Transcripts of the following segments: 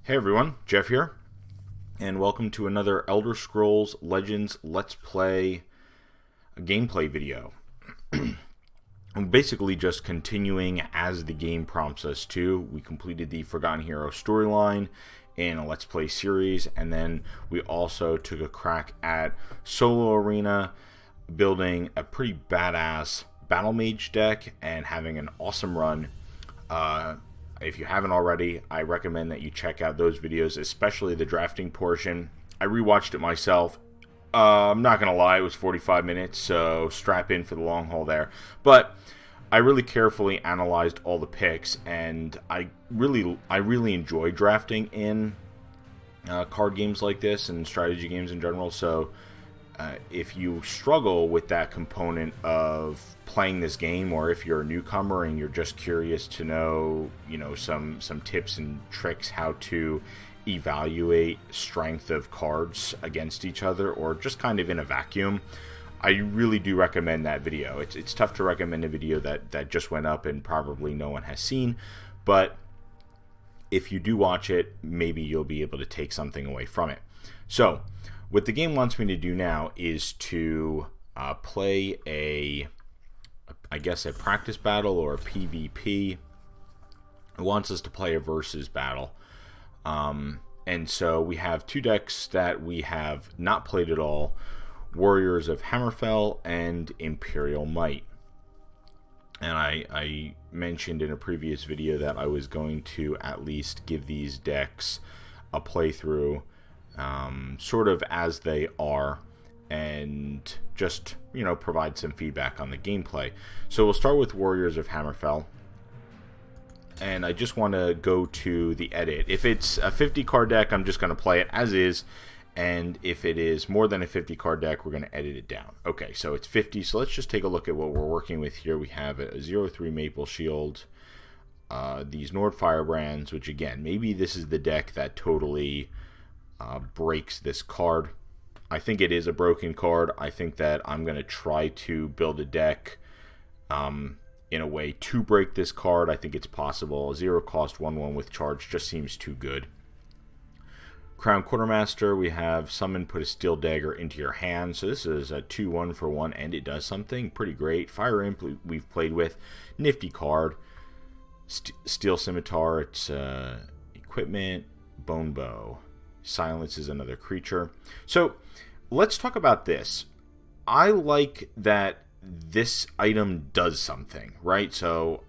Hey everyone, Jeff here, and welcome to another Elder Scrolls Legends Let's Play gameplay video. I'm basically just continuing as the game prompts us to. We completed the Forgotten Hero storyline in a Let's Play series, and then we also took a crack at Solo Arena, building a pretty badass Battle Mage deck and having an awesome run. If you haven't already, I recommend that you check out those videos, especially the drafting portion. I rewatched it myself. I'm not going to lie, it was 45 minutes, so strap in for the long haul there. But I really carefully analyzed all the picks, and I really enjoy drafting in card games like this and strategy games in general. So if you struggle with that component of playing this game, or if you're a newcomer and you're just curious to know, some tips and tricks how to evaluate strength of cards against each other, or just kind of in a vacuum, I really do recommend that video. It's tough to recommend a video that just went up and probably no one has seen, but if you do watch it, maybe you'll be able to take something away from it. So what the game wants me to do now is to play a practice battle, or a PvP. It wants us to play a versus battle. And so we have two decks that we have not played at all: Warriors of Hammerfell and Imperial Might. And I mentioned in a previous video that I was going to at least give these decks a playthrough, sort of as they are, and just provide some feedback on the gameplay. So we'll start with Warriors of Hammerfell, and I just want to go to the edit. If it's a 50 card deck, I'm just going to play it as is, and if it is more than a 50 card deck, we're going to edit it down. Okay, so it's 50, so let's just take a look at what we're working with here. We have a 0-3 Maple Shield, these Nord Firebrands, which again, maybe this is the deck that totally breaks this card. I think it is a broken card. I think that I'm going to try to build a deck in a way to break this card. I think it's possible. 0 cost 1/1 with charge just seems too good. Crown Quartermaster, we have summon, put a Steel Dagger into your hand. So this is a 2/1 for 1, and it does something pretty great. Fire Imp we've played with. Nifty card. Steel Scimitar, it's equipment. Bone Bow. Silence is another creature. So let's talk about this. I like that this item does something, right? So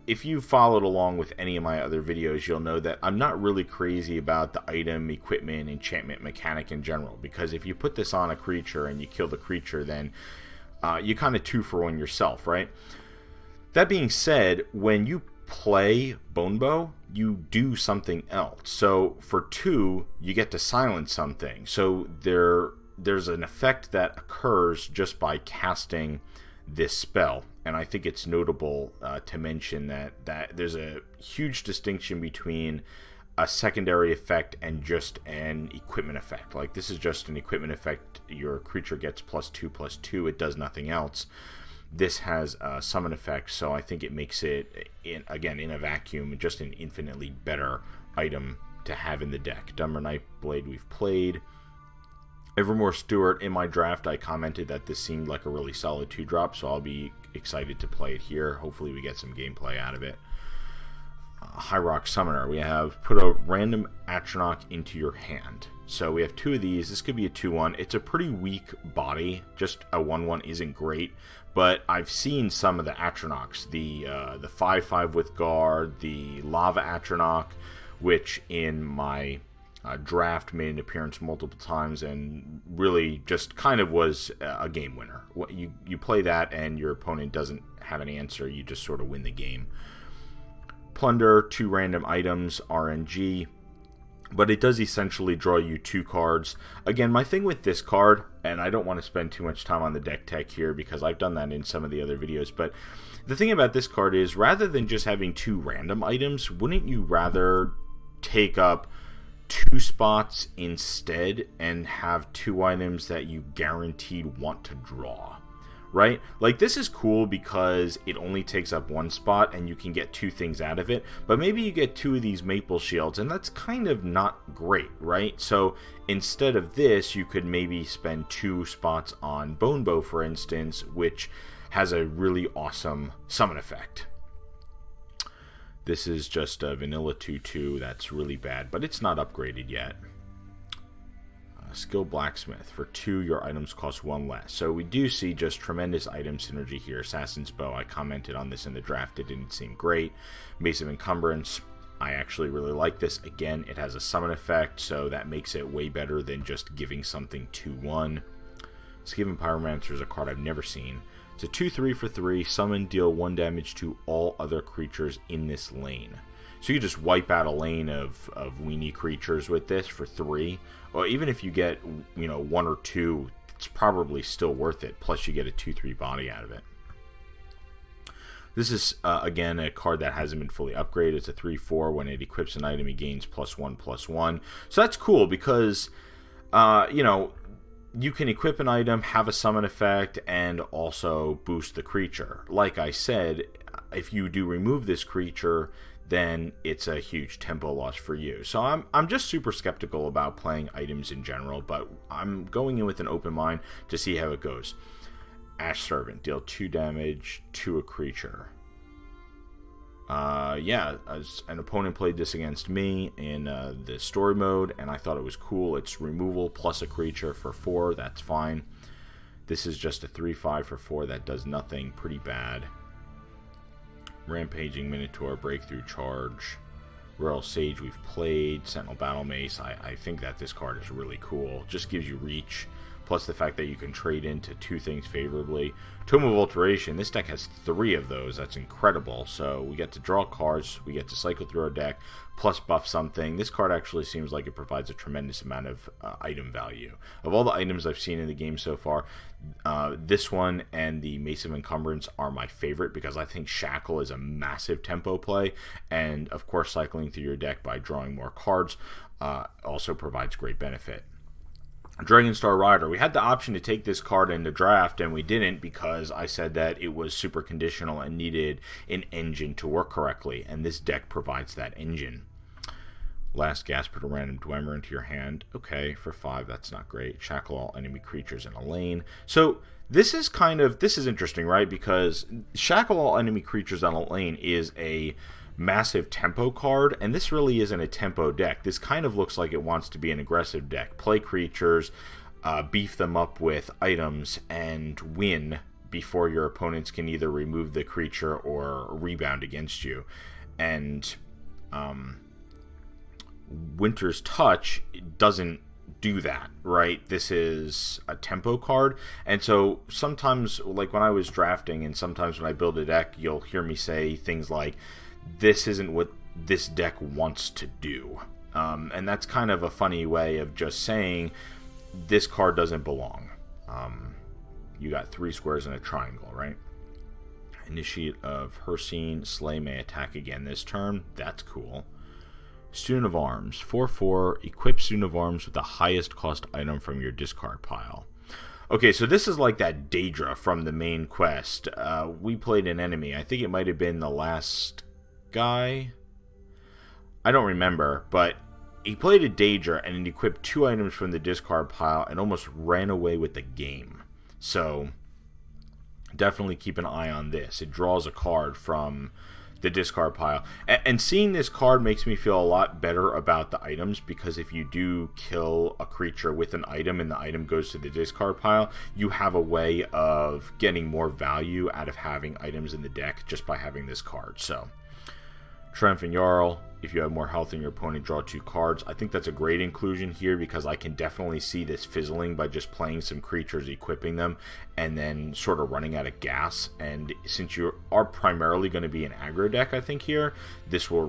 if you followed along with any of my other videos, you'll know that I'm not really crazy about the item, equipment, enchantment mechanic in general, because if you put this on a creature and you kill the creature, then you kind of 2-for-1 yourself, right? That being said, when you play Bone Bow, you do something else. So for 2, you get to silence something. So there's an effect that occurs just by casting this spell, and I think it's notable to mention that there's a huge distinction between a secondary effect and just an equipment effect. Like, this is just an equipment effect. Your creature gets +2/+2. It does nothing else. This has a summon effect, so I think it makes it, in a vacuum, just an infinitely better item to have in the deck. Dumber Nightblade we've played. Evermore Steward, in my draft, I commented that this seemed like a really solid 2-drop, so I'll be excited to play it here. Hopefully we get some gameplay out of it. High Rock Summoner, we have put a random Atronach into your hand. So we have 2 of these. This could be a 2/1. It's a pretty weak body. Just a 1/1 isn't great, but I've seen some of the Atronachs. The 5/5 with guard, the Lava Atronach, which in my draft made an appearance multiple times and really just kind of was a game winner. You play that and your opponent doesn't have an answer, you just sort of win the game. Plunder, 2 random items, RNG, but it does essentially draw you 2 cards. Again, my thing with this card, and I don't want to spend too much time on the deck tech here because I've done that in some of the other videos, but the thing about this card is, rather than just having 2 random items, wouldn't you rather take up 2 spots instead and have 2 items that you guaranteed want to draw, right? Like, this is cool because it only takes up one spot and you can get 2 things out of it, but maybe you get 2 of these maple shields, and that's kind of not great, right? So instead of this, you could maybe spend 2 spots on Bone Bow, for instance, which has a really awesome summon effect. This is just a vanilla 2/2 that's really bad, but it's not upgraded yet. Skill Blacksmith. For 2, your items cost 1 less. So we do see just tremendous item synergy here. Assassin's Bow, I commented on this in the draft. It didn't seem great. Mace of Encumbrance, I actually really like this. Again, it has a summon effect, so that makes it way better than just giving something 2/1. Skaven Pyromancer is a card I've never seen. It's a 2/3 for 3. Summon, deal 1 damage to all other creatures in this lane. So you just wipe out a lane of weenie creatures with this for 3. Or even if you get, 1 or 2, it's probably still worth it. Plus you get a 2/3 body out of it. This is, again, a card that hasn't been fully upgraded. It's a 3/4. When it equips an item, it gains +1/+1. So that's cool because, you can equip an item, have a summon effect, and also boost the creature. Like I said, if you do remove this creature, then it's a huge tempo loss for you. So I'm just super skeptical about playing items in general, but I'm going in with an open mind to see how it goes. Ash Servant, deal 2 damage to a creature. As an opponent played this against me in the story mode, and I thought it was cool. It's removal plus a creature for 4, that's fine. This is just a 3/5 for 4 that does nothing, pretty bad. Rampaging Minotaur, Breakthrough Charge. Royal Sage we've played. Sentinel Battle Mace, I think that this card is really cool. Just gives you reach, plus the fact that you can trade into 2 things favorably. Tome of Alteration, this deck has 3 of those, that's incredible. So we get to draw cards, we get to cycle through our deck, plus buff something. This card actually seems like it provides a tremendous amount of item value. Of all the items I've seen in the game so far, this one and the Mace of Encumbrance are my favorite because I think Shackle is a massive tempo play, and of course cycling through your deck by drawing more cards also provides great benefit. Dragonstar Rider. We had the option to take this card in the draft, and we didn't because I said that it was super conditional and needed an engine to work correctly, and this deck provides that engine. Last Gasp, put a random Dwemer into your hand. Okay, for 5, that's not great. Shackle all enemy creatures in a lane. So this is interesting, right? Because Shackle all enemy creatures on a lane is a massive tempo card, and this really isn't a tempo deck. This kind of looks like it wants to be an aggressive deck. Play creatures, beef them up with items, and win before your opponents can either remove the creature or rebound against you. And Winter's Touch doesn't do that, right? This is a tempo card, and so sometimes, like when I was drafting and sometimes when I build a deck, you'll hear me say things like, this isn't what this deck wants to do. And that's kind of a funny way of just saying this card doesn't belong. You got 3 squares and a triangle, right? Initiate of Hircine. Slay may attack again this turn. That's cool. Student of Arms. 4/4. Equip Student of Arms with the highest cost item from your discard pile. Okay, so this is like that Daedra from the main quest. We played an enemy. I think it might have been the last guy. I don't remember, but he played a Daedra and it equipped 2 items from the discard pile and almost ran away with the game. So definitely keep an eye on this. It draws a card from the discard pile. And seeing this card makes me feel a lot better about the items, because if you do kill a creature with an item and the item goes to the discard pile, you have a way of getting more value out of having items in the deck just by having this card. So Triumphant Jarl, if you have more health than your opponent, draw 2 cards. I think that's a great inclusion here because I can definitely see this fizzling by just playing some creatures, equipping them, and then sort of running out of gas. And since you are primarily going to be an aggro deck, I think here, this will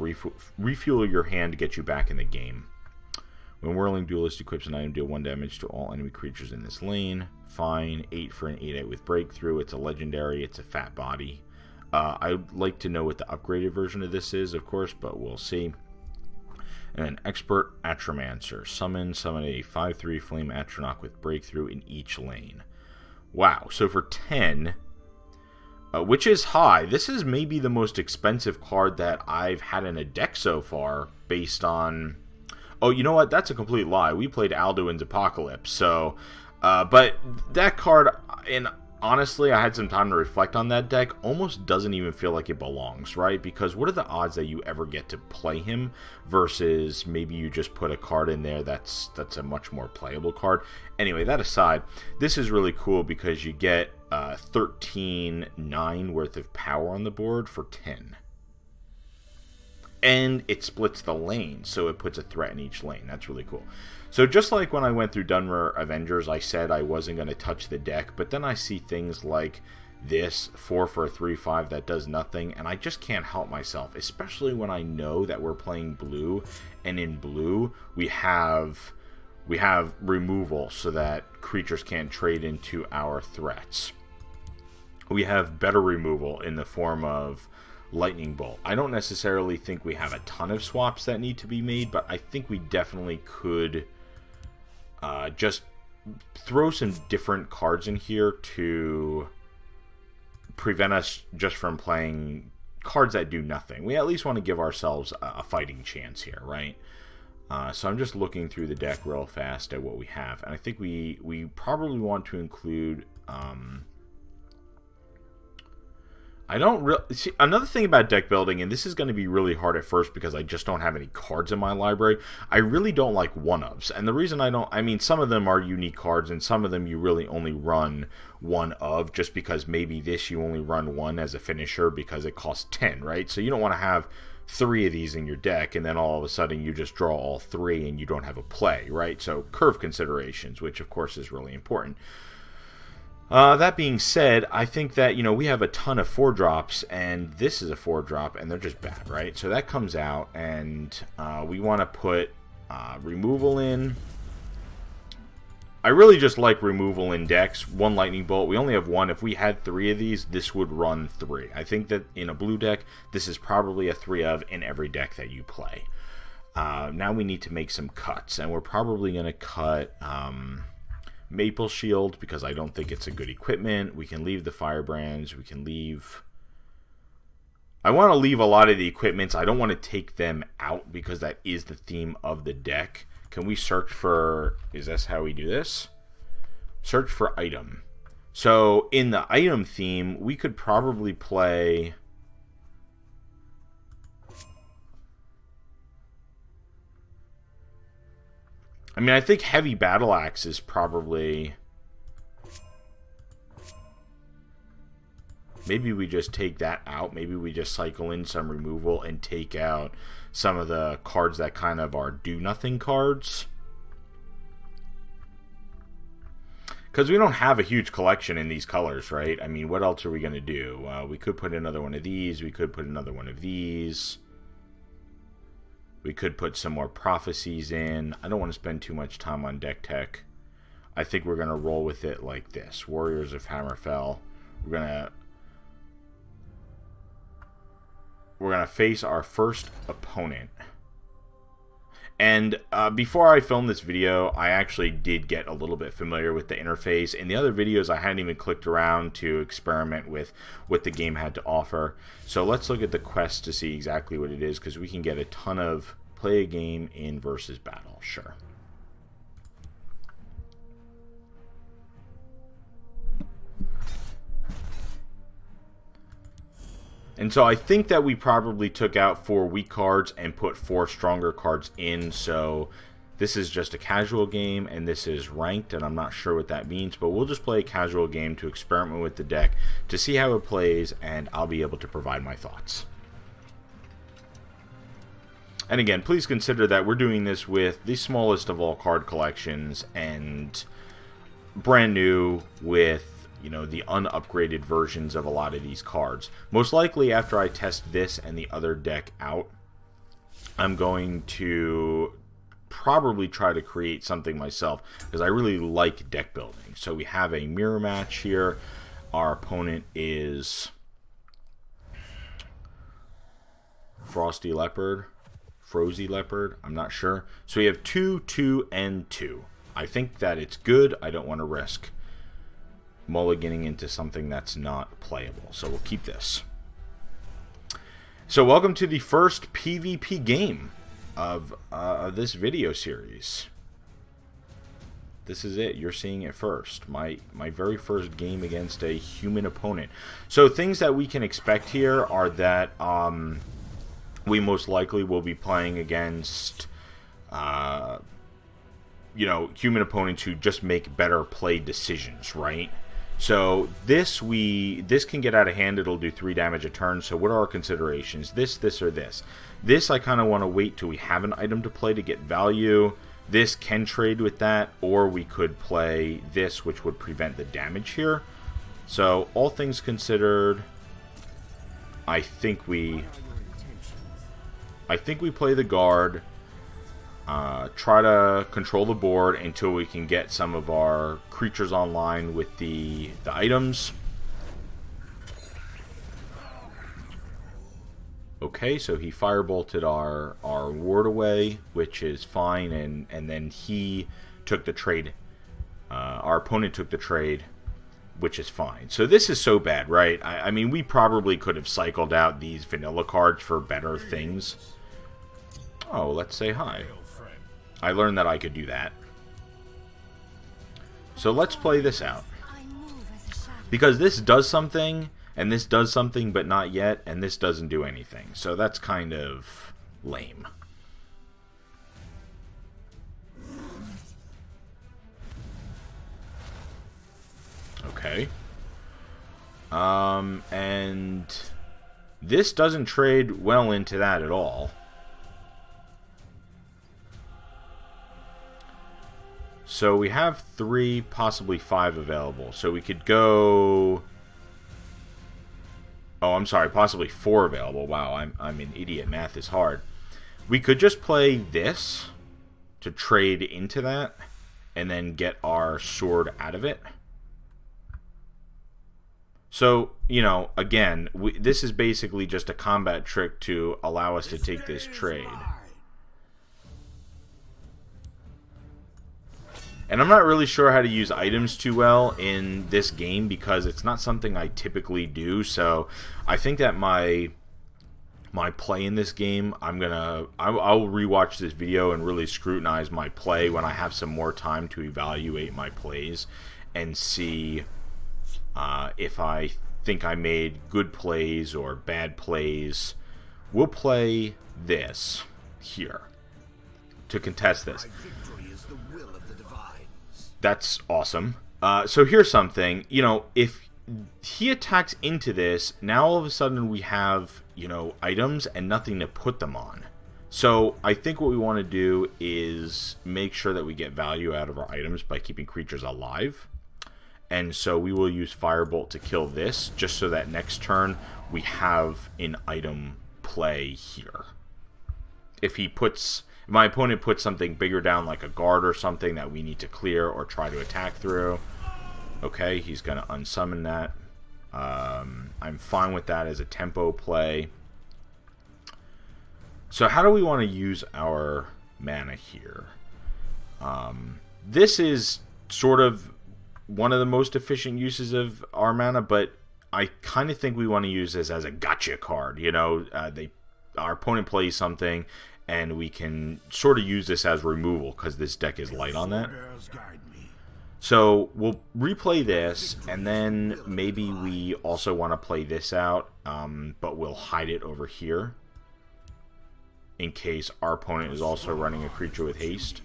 refuel your hand to get you back in the game. When Whirling Duelist equips an item, deal 1 damage to all enemy creatures in this lane. Fine. 8 for an 8/8 with Breakthrough. It's a legendary. It's a fat body. I'd like to know what the upgraded version of this is, of course, but we'll see. And then Expert Atromancer. Summon a 5/3 Flame Atronach with Breakthrough in each lane. Wow, so for 10, which is high, this is maybe the most expensive card that I've had in a deck so far, based on... Oh, you know what? That's a complete lie. We played Alduin's Apocalypse, so... but that card, and honestly, I had some time to reflect on that deck, almost doesn't even feel like it belongs, right? Because what are the odds that you ever get to play him versus maybe you just put a card in there that's a much more playable card. Anyway, that aside, this is really cool because you get 13/9 worth of power on the board for 10. And it splits the lane, so it puts a threat in each lane. That's really cool. So just like when I went through Dunmer Avengers, I said I wasn't going to touch the deck, but then I see things like this 4 for a 3/5 that does nothing, and I just can't help myself, especially when I know that we're playing blue, and in blue we have removal so that creatures can't trade into our threats. We have better removal in the form of Lightning Bolt. I don't necessarily think we have a ton of swaps that need to be made, but I think we definitely could just throw some different cards in here to prevent us just from playing cards that do nothing. We at least want to give ourselves a fighting chance here, right? So I'm just looking through the deck real fast at what we have, and I think we probably want to include... I don't really see another thing about deck building, and this is going to be really hard at first because I just don't have any cards in my library. I really don't like one-ofs, and the reason I mean, some of them are unique cards, and some of them you really only run one of, just because maybe this you only run one as a finisher because it costs 10, right? So you don't want to have 3 of these in your deck, and then all of a sudden you just draw all 3 and you don't have a play, right? So curve considerations, which of course is really important. That being said, I think that, we have a ton of 4-drops, and this is a 4-drop, and they're just bad, right? So that comes out, and we want to put removal in. I really just like removal in decks. 1 Lightning Bolt. We only have 1. If we had 3 of these, this would run 3. I think that in a blue deck, this is probably a 3 of in every deck that you play. Now we need to make some cuts, and we're probably going to cut... Maple Shield, because I don't think it's a good equipment. We can leave the Firebrands. We can leave... I want to leave a lot of the equipments. I don't want to take them out because that is the theme of the deck. Can we search for... Is this how we do this? Search for item. So in the item theme, we could probably play... I mean, I think Heavy Battle Axe is probably... Maybe we just take that out. Maybe we just cycle in some removal and take out some of the cards that kind of are do-nothing cards. Because we don't have a huge collection in these colors, right? I mean, what else are we going to do? We could put another one of these. We could put another one of these. We could put some more prophecies in. I don't want to spend too much time on deck tech. I think we're going to roll with it like this. Warriors of Hammerfell. We're going to face our first opponent. And before I filmed this video, I actually did get a little bit familiar with the interface. In the other videos, I hadn't even clicked around to experiment with what the game had to offer. So let's look at the quest to see exactly what it is, because we can get a ton of play a game in versus battle. Sure. And so I think that we probably took out 4 weak cards and put 4 stronger cards in. So this is just a casual game, and this is ranked, and I'm not sure what that means. But we'll just play a casual game to experiment with the deck, to see how it plays, and I'll be able to provide my thoughts. And again, please consider that we're doing this with the smallest of all card collections, and brand new with the unupgraded versions of a lot of these cards. Most likely after I test this and the other deck out, I'm going to probably try to create something myself, because I really like deck building. So we have a mirror match here. Our opponent is Frosty Leopard, Frozy Leopard, I'm not sure. So we have 2, 2, and 2. I think that it's good. I don't want to risk mulliganing into something that's not playable. So we'll keep this. So welcome to the first PvP game of this video series. This is it. You're seeing it first. My very first game against a human opponent. So things that we can expect here are that we most likely will be playing against you know, human opponents who just make better play decisions, right? So this can get out of hand. It'll do 3 damage a turn. So what are our considerations? This, or this? This I kind of want to wait till we have an item to play to get value. This can trade with that, or we could play this, which would prevent the damage here. So all things considered, I think we play the guard. Try to control the board until we can get some of our creatures online with the items. Okay, so he firebolted our ward away, which is fine, and then he took the trade. Our opponent took the trade, which is fine. So this is so bad, right? I mean, we probably could have cycled out these vanilla cards for better things. Oh, let's say hi. I learned that I could do that. So let's play this out. Because this does something, and this does something, but not yet, and this doesn't do anything. So that's kind of lame. Okay. And this doesn't trade well into that at all. So we have 3, possibly 5 available. So we could go... Oh, I'm sorry, possibly 4 available. Wow, I'm an idiot. Math is hard. We could just play this to trade into that and then get our sword out of it. So, you know, again, this is basically just a combat trick to allow us to take this trade. And I'm not really sure how to use items too well in this game because it's not something I typically do. So I think that my play in this game, I'll rewatch this video and really scrutinize my play when I have some more time to evaluate my plays and see if I think I made good plays or bad plays. We'll play this here to contest this. That's awesome. So here's something, you know, if he attacks into this, now all of a sudden we have, you know, items and nothing to put them on. So I think what we want to do is make sure that we get value out of our items by keeping creatures alive. And so we will use Firebolt to kill this, just so that next turn we have an item play here. If my opponent puts something bigger down, like a guard or something that we need to clear or try to attack through, okay, he's going to unsummon that. I'm fine with that as a tempo play. So how do we want to use our mana here? This is sort of one of the most efficient uses of our mana, but I kind of think we want to use this as a gotcha card. You know, our opponent plays something, and we can sort of use this as removal because this deck is light on that. So we'll replay this, and then maybe we also want to play this out, but we'll hide it over here in case our opponent is also running a creature with haste.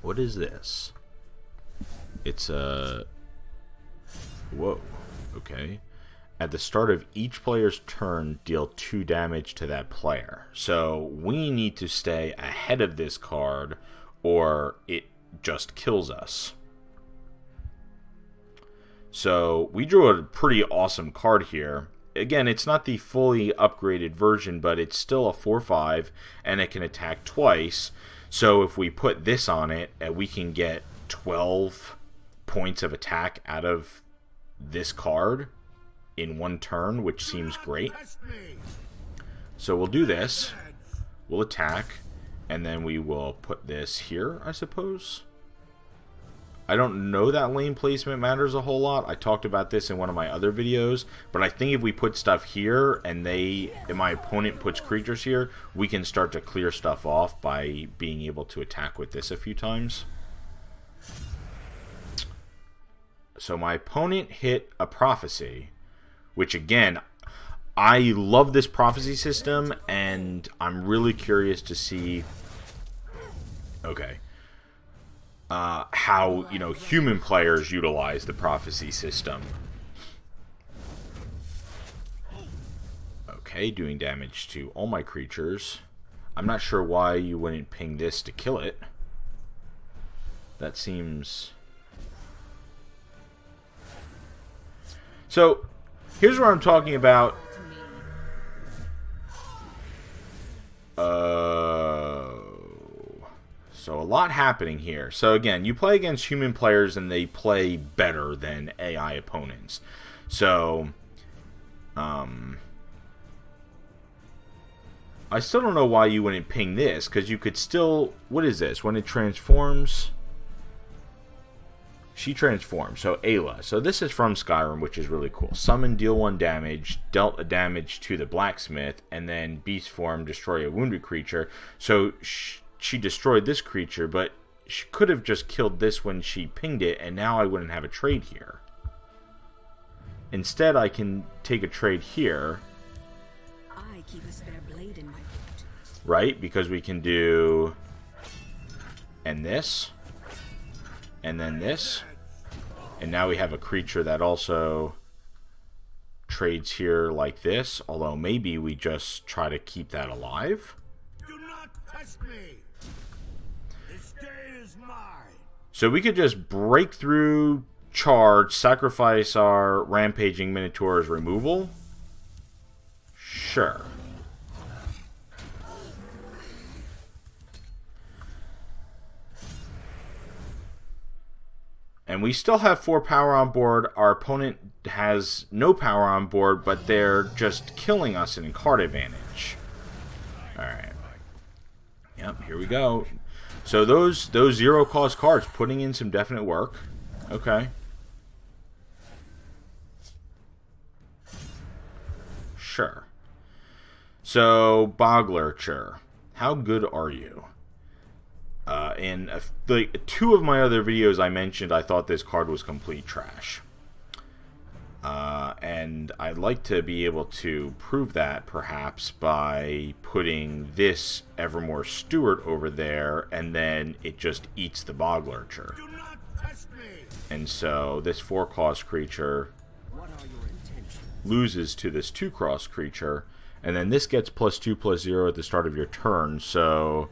What is this? It's a... Whoa. Okay. At the start of each player's turn, deal 2 damage to that player. So we need to stay ahead of this card, or it just kills us. So we drew a pretty awesome card here. Again, it's not the fully upgraded version, but it's still a 4/5, and it can attack twice. So if we put this on it, we can get 12 points of attack out of this card. in one turn, which seems great. So we'll do this. We'll attack, and then we will put this here, I suppose. I don't know that lane placement matters a whole lot. I talked about this in one of my other videos, but I think if we put stuff here and my opponent puts creatures here, we can start to clear stuff off by being able to attack with this a few times. So my opponent hit a prophecy, which again, I love this prophecy system, and I'm really curious to see, okay, how, you know, human players utilize the prophecy system. Okay, doing damage to all my creatures. I'm not sure why you wouldn't ping this to kill it. That seems... So, here's where I'm talking about... So a lot happening here. So again, you play against human players and they play better than AI opponents. So, I still don't know why you wouldn't ping this, because you could still... What is this? When it transforms... She transforms. So Ayla. So this is from Skyrim, which is really cool. Summon, deal 1 damage, dealt a damage to the blacksmith, and then beast form, destroy a wounded creature. So she destroyed this creature, but she could have just killed this when she pinged it, and now I wouldn't have a trade here. Instead, I can take a trade here. I keep a spare blade in my boot. Right? Because we can do... And this. And then this. And now we have a creature that also trades here like this. Although maybe we just try to keep that alive. Do not test me. This day is mine. So we could just break through, charge, sacrifice our rampaging minotaur's removal. Sure. And we still have 4 power on board. Our opponent has no power on board, but they're just killing us in card advantage. Alright. Yep, here we go. So those 0-cost cards putting in some definite work. Okay. Sure. So, Boglurcher. How good are you? In like 2 of my other videos I mentioned I thought this card was complete trash. And I'd like to be able to prove that perhaps by putting this Evermore Steward over there, and then it just eats the Boglurcher. Do not test me. And so this 4-cost creature loses to this 2-cost creature, and then this gets +2/+0 at the start of your turn, so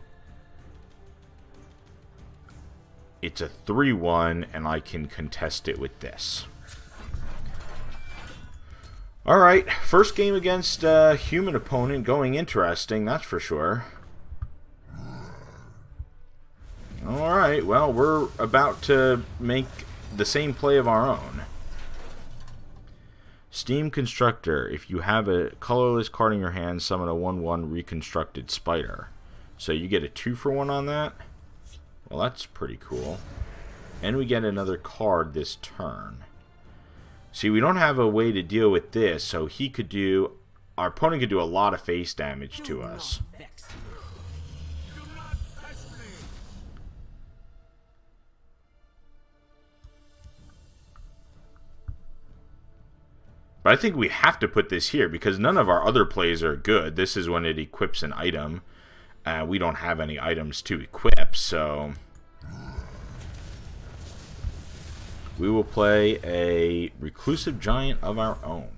it's a 3/1, and I can contest it with this. Alright, first game against a human opponent, going interesting, that's for sure. Alright, well, we're about to make the same play of our own. Steam Constructor. If you have a colorless card in your hand, summon a 1/1 Reconstructed Spider. So you get a 2-for-1 on that? Well, that's pretty cool. And we get another card this turn. See, we don't have a way to deal with this, so he could do... Our opponent could do a lot of face damage to us. But I think we have to put this here, because none of our other plays are good. This is when it equips an item. We don't have any items to equip, so... We will play a Reclusive Giant of our own.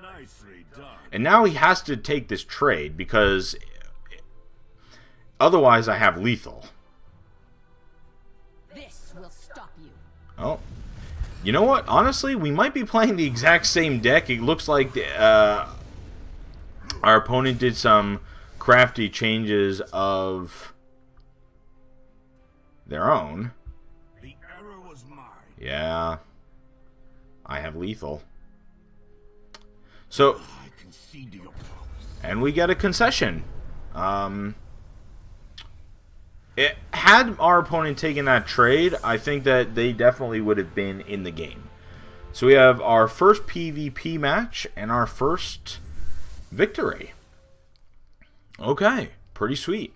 Nicely done. And now he has to take this trade, because otherwise I have lethal. This will stop you. Oh. You know what? Honestly, we might be playing the exact same deck. It looks like our opponent did some crafty changes of their own. The error was mine. Yeah. I have lethal. So, I concede to your powers. and we get a concession. Had our opponent taken that trade, I think that they definitely would have been in the game. So we have our first PvP match and our first victory. Okay, pretty sweet.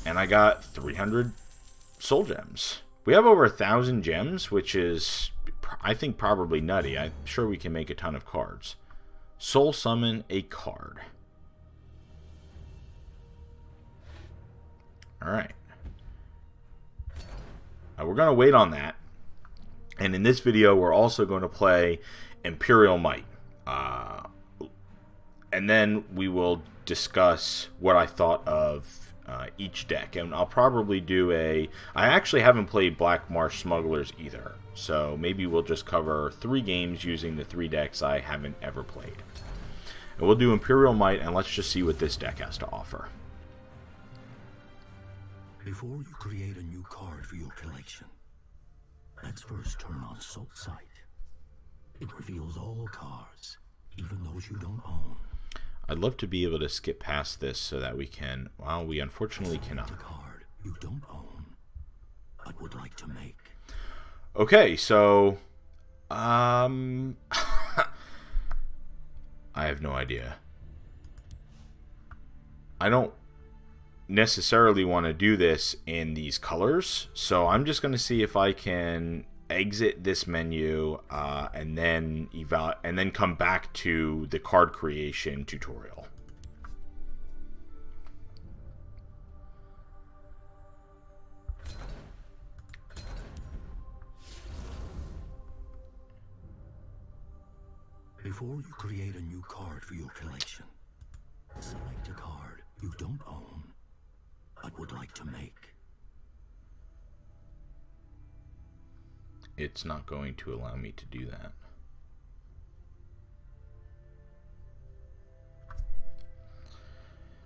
And I got 300 soul gems. We have over 1,000 gems, which is, I think, probably nutty. I'm sure we can make a ton of cards. Soul summon a card. Alright. We're going to wait on that. And in this video, we're also going to play Imperial Might. And then we will discuss what I thought of each deck. And I'll probably do I actually haven't played Black Marsh Smugglers either. So maybe we'll just cover 3 games using the 3 decks I haven't ever played. And we'll do Imperial Might, and let's just see what this deck has to offer. Before you create a new card for your collection, let's first turn on Soul Sight. It reveals all cards, even those you don't own. I'd love to be able to skip past this so that we can... Well, we unfortunately cannot. A card you don't own, but would like to make. Okay, so... I have no idea. I don't necessarily want to do this in these colors, so I'm just going to see if I can exit this menu and then come back to the card creation tutorial. Before you create a new card for your collection, select a card you don't own but would like to make. It's not going to allow me to do that.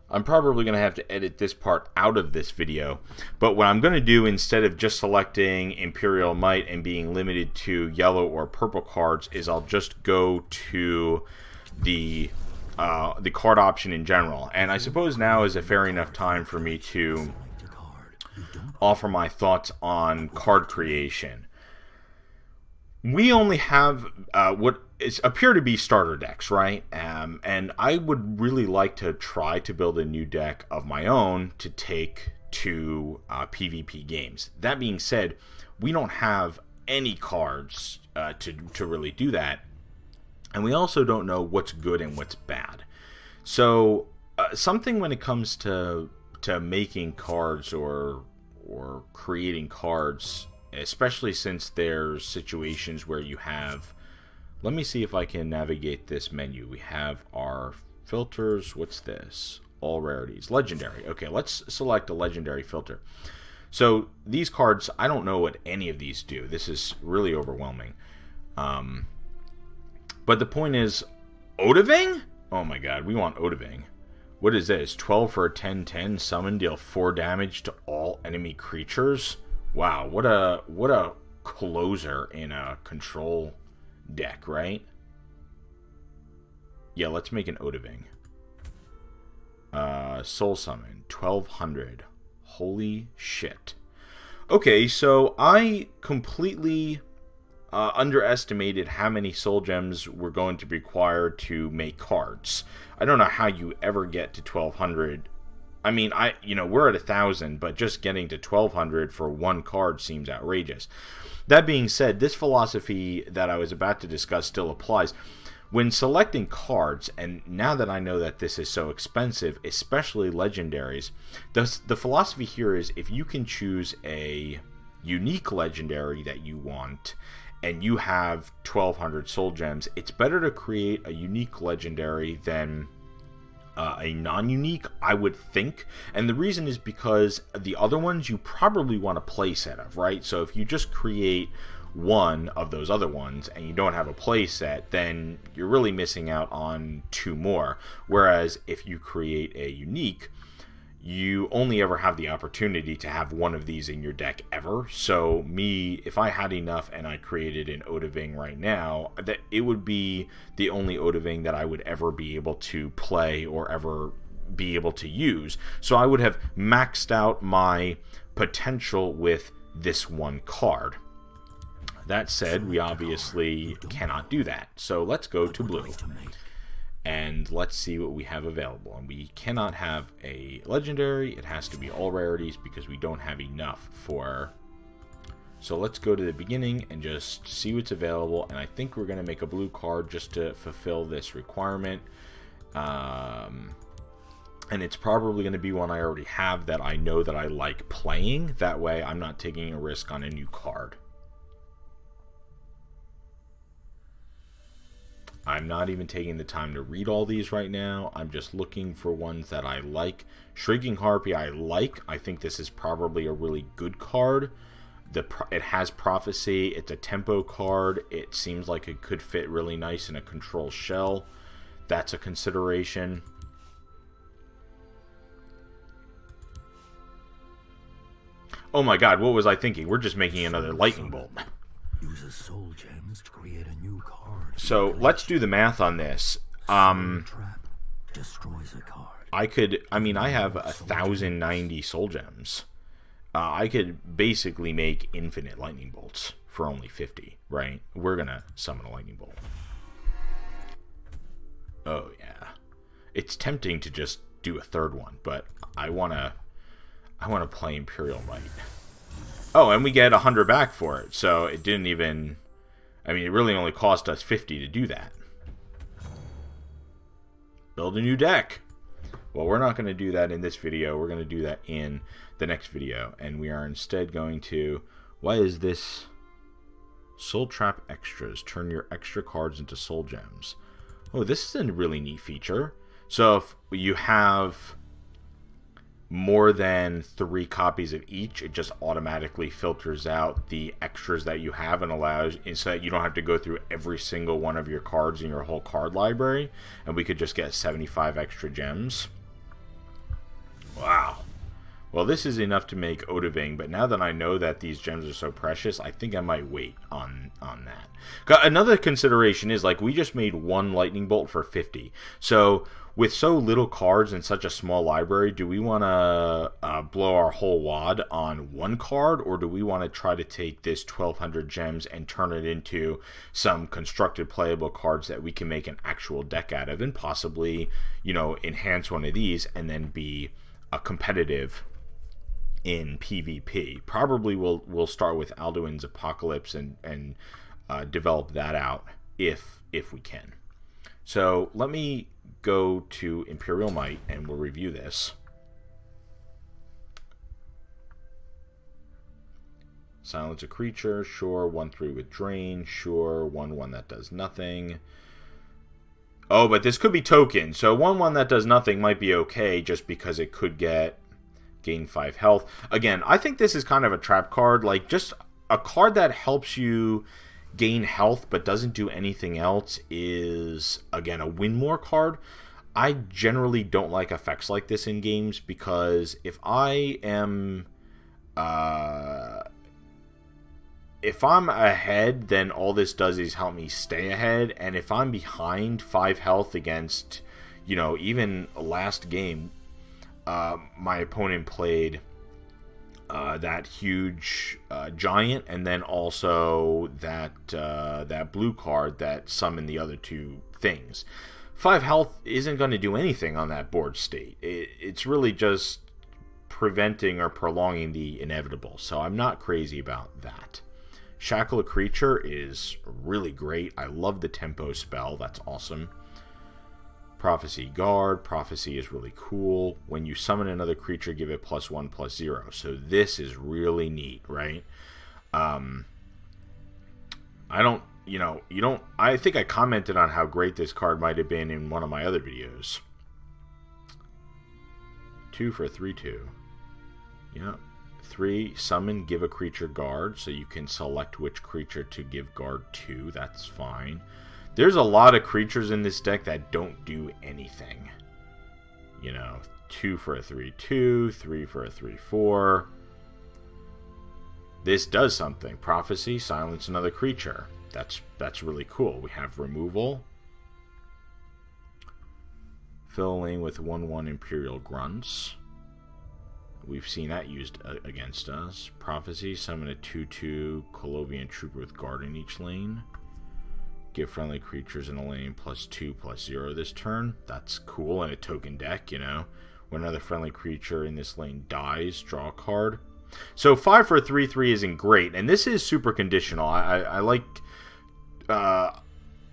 I'm probably going to have to edit this part out of this video, but what I'm going to do, instead of just selecting Imperial Might and being limited to yellow or purple cards, is I'll just go to the card option in general. And I suppose now is a fair enough time for me to offer my thoughts on card creation. We only have what appear to be starter decks, right? And I would really like to try to build a new deck of my own to take to PvP games. That being said, we don't have any cards to really do that. And we also don't know what's good and what's bad. So something when it comes to making cards or creating cards, especially since there's situations where you have... Let me see if I can navigate this menu. We have our filters. What's this? All rarities. Legendary. Okay, let's select a legendary filter. So these cards, I don't know what any of these do. This is really overwhelming. But the point is, Odaving? Oh my god, we want Odaving. What is this? 12 for a 10/10. Summon, deal 4 damage to all enemy creatures. Wow, what a closer in a control deck, right? Yeah, let's make an Odaving. Soul Summon, 1200. Holy shit. Okay, so I completely underestimated how many soul gems were going to be required to make cards. I don't know how you ever get to 1200. I mean, we're at 1,000, but just getting to 1,200 for one card seems outrageous. That being said, this philosophy that I was about to discuss still applies. When selecting cards, and now that I know that this is so expensive, especially legendaries, the philosophy here is if you can choose a unique legendary that you want, and you have 1,200 soul gems, it's better to create a unique legendary than a non-unique, I would think. And the reason is because the other ones you probably want a play set of, right? So if you just create one of those other ones and you don't have a play set, then you're really missing out on 2 more. Whereas if you create a unique, you only ever have the opportunity to have one of these in your deck ever. So if I had enough and I created an Odaving right now, that it would be the only Odaving that I would ever be able to play or ever be able to use. So I would have maxed out my potential with this one card. That said, we obviously cannot do that. So let's go to blue. And let's see what we have available. And we cannot have a legendary. It has to be all rarities because we don't have enough for... So let's go to the beginning and just see what's available. And I think we're going to make a blue card just to fulfill this requirement. And it's probably going to be one I already have that I know that I like playing. That way I'm not taking a risk on a new card. I'm not even taking the time to read all these right now. I'm just looking for ones that I like. Shrieking Harpy I like. I think this is probably a really good card. It has Prophecy. It's a tempo card. It seems like it could fit really nice in a control shell. That's a consideration. Oh my god, what was I thinking? We're just making another lightning bolt. Uses soul gems to create a new card. So let's do the math on this. Trap destroys a card. I have 1,090 soul gems. I could basically make infinite lightning bolts for only 50, right? We're gonna summon a lightning bolt. Oh yeah, it's tempting to just do a third one, but I wanna play Imperial Might. Oh, and we get 100 back for it, so it didn't even... I mean, it really only cost us 50 to do that. Build a new deck. Well, we're not going to do that in this video. We're going to do that in the next video. And we are instead going to... Why is this? Soul Trap Extras. Turn your extra cards into soul gems. Oh, this is a really neat feature. So if you have more than 3 copies of each, it just automatically filters out the extras that you have and allows, so that you don't have to go through every single one of your cards in your whole card library, and we could just get 75 extra gems. Wow. Well, this is enough to make Odaving, but now that I know that these gems are so precious, I think I might wait on that. Another consideration is, like, we just made one lightning bolt for 50. So with so little cards and such a small library, do we want to blow our whole wad on one card, or do we want to try to take this 1,200 gems and turn it into some constructed playable cards that we can make an actual deck out of, and possibly, you know, enhance one of these and then be a competitive in PvP? Probably we'll start with Alduin's Apocalypse and develop that out if we can. So let me go to Imperial Might and we'll review this. Silence a creature, sure. 1/3 with Drain, sure. 1/1 that does nothing. Oh, but this could be token, so 1/1 that does nothing might be okay, just because it could gain 5 health. Again, I think this is kind of a trap card, like just a card that helps you gain health but doesn't do anything else is, again, a win more card. I generally don't like effects like this in games, because if I'm ahead, then all this does is help me stay ahead, and if I'm behind 5 health against, you know, even last game, my opponent played that huge giant, and then also that blue card that summoned the other 2 things. 5 health isn't going to do anything on that board state. It's really just preventing or prolonging the inevitable, so I'm not crazy about that. Shackle a creature is really great. I love the tempo spell. That's awesome. Prophecy Guard. Prophecy is really cool. When you summon another creature, give it +1/+0. So this is really neat, right? I think I commented on how great this card might have been in one of my other videos. 2 for 3/2. Yeah. 3, summon, give a creature guard, so you can select which creature to give guard to. That's fine. There's a lot of creatures in this deck that don't do anything. You know, 2 for a 3/2, 3 for a 3/4. This does something. Prophecy, silence another creature. That's really cool. We have removal. Fill a lane with 1/1 Imperial Grunts. We've seen that used against us. Prophecy, summon a 2/2 Colovian Trooper with guard in each lane. Give friendly creatures in a lane +2/+0 this turn. That's cool in a token deck, you know. When another friendly creature in this lane dies, draw a card. So 5 for a 3/3 isn't great, and this is super conditional. I like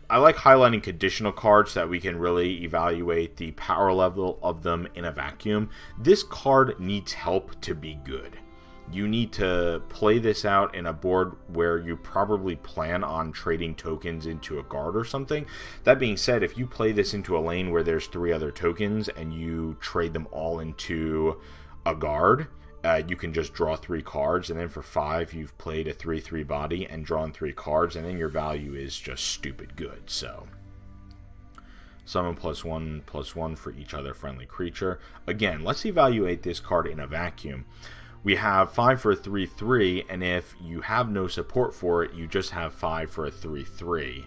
highlighting conditional cards so that we can really evaluate the power level of them in a vacuum. This card needs help to be good. You need to play this out in a board where you probably plan on trading tokens into a guard or something. That being said, if you play this into a lane where there's 3 other tokens and you trade them all into a guard, you can just draw 3 cards, and then for 5 you've played a 3/3 body and drawn 3 cards, and then your value is just stupid good. So summon +1/+1 for each other friendly creature. Again, let's evaluate this card in a vacuum. We have 5 for a 3/3, and if you have no support for it, you just have 5 for a 3/3.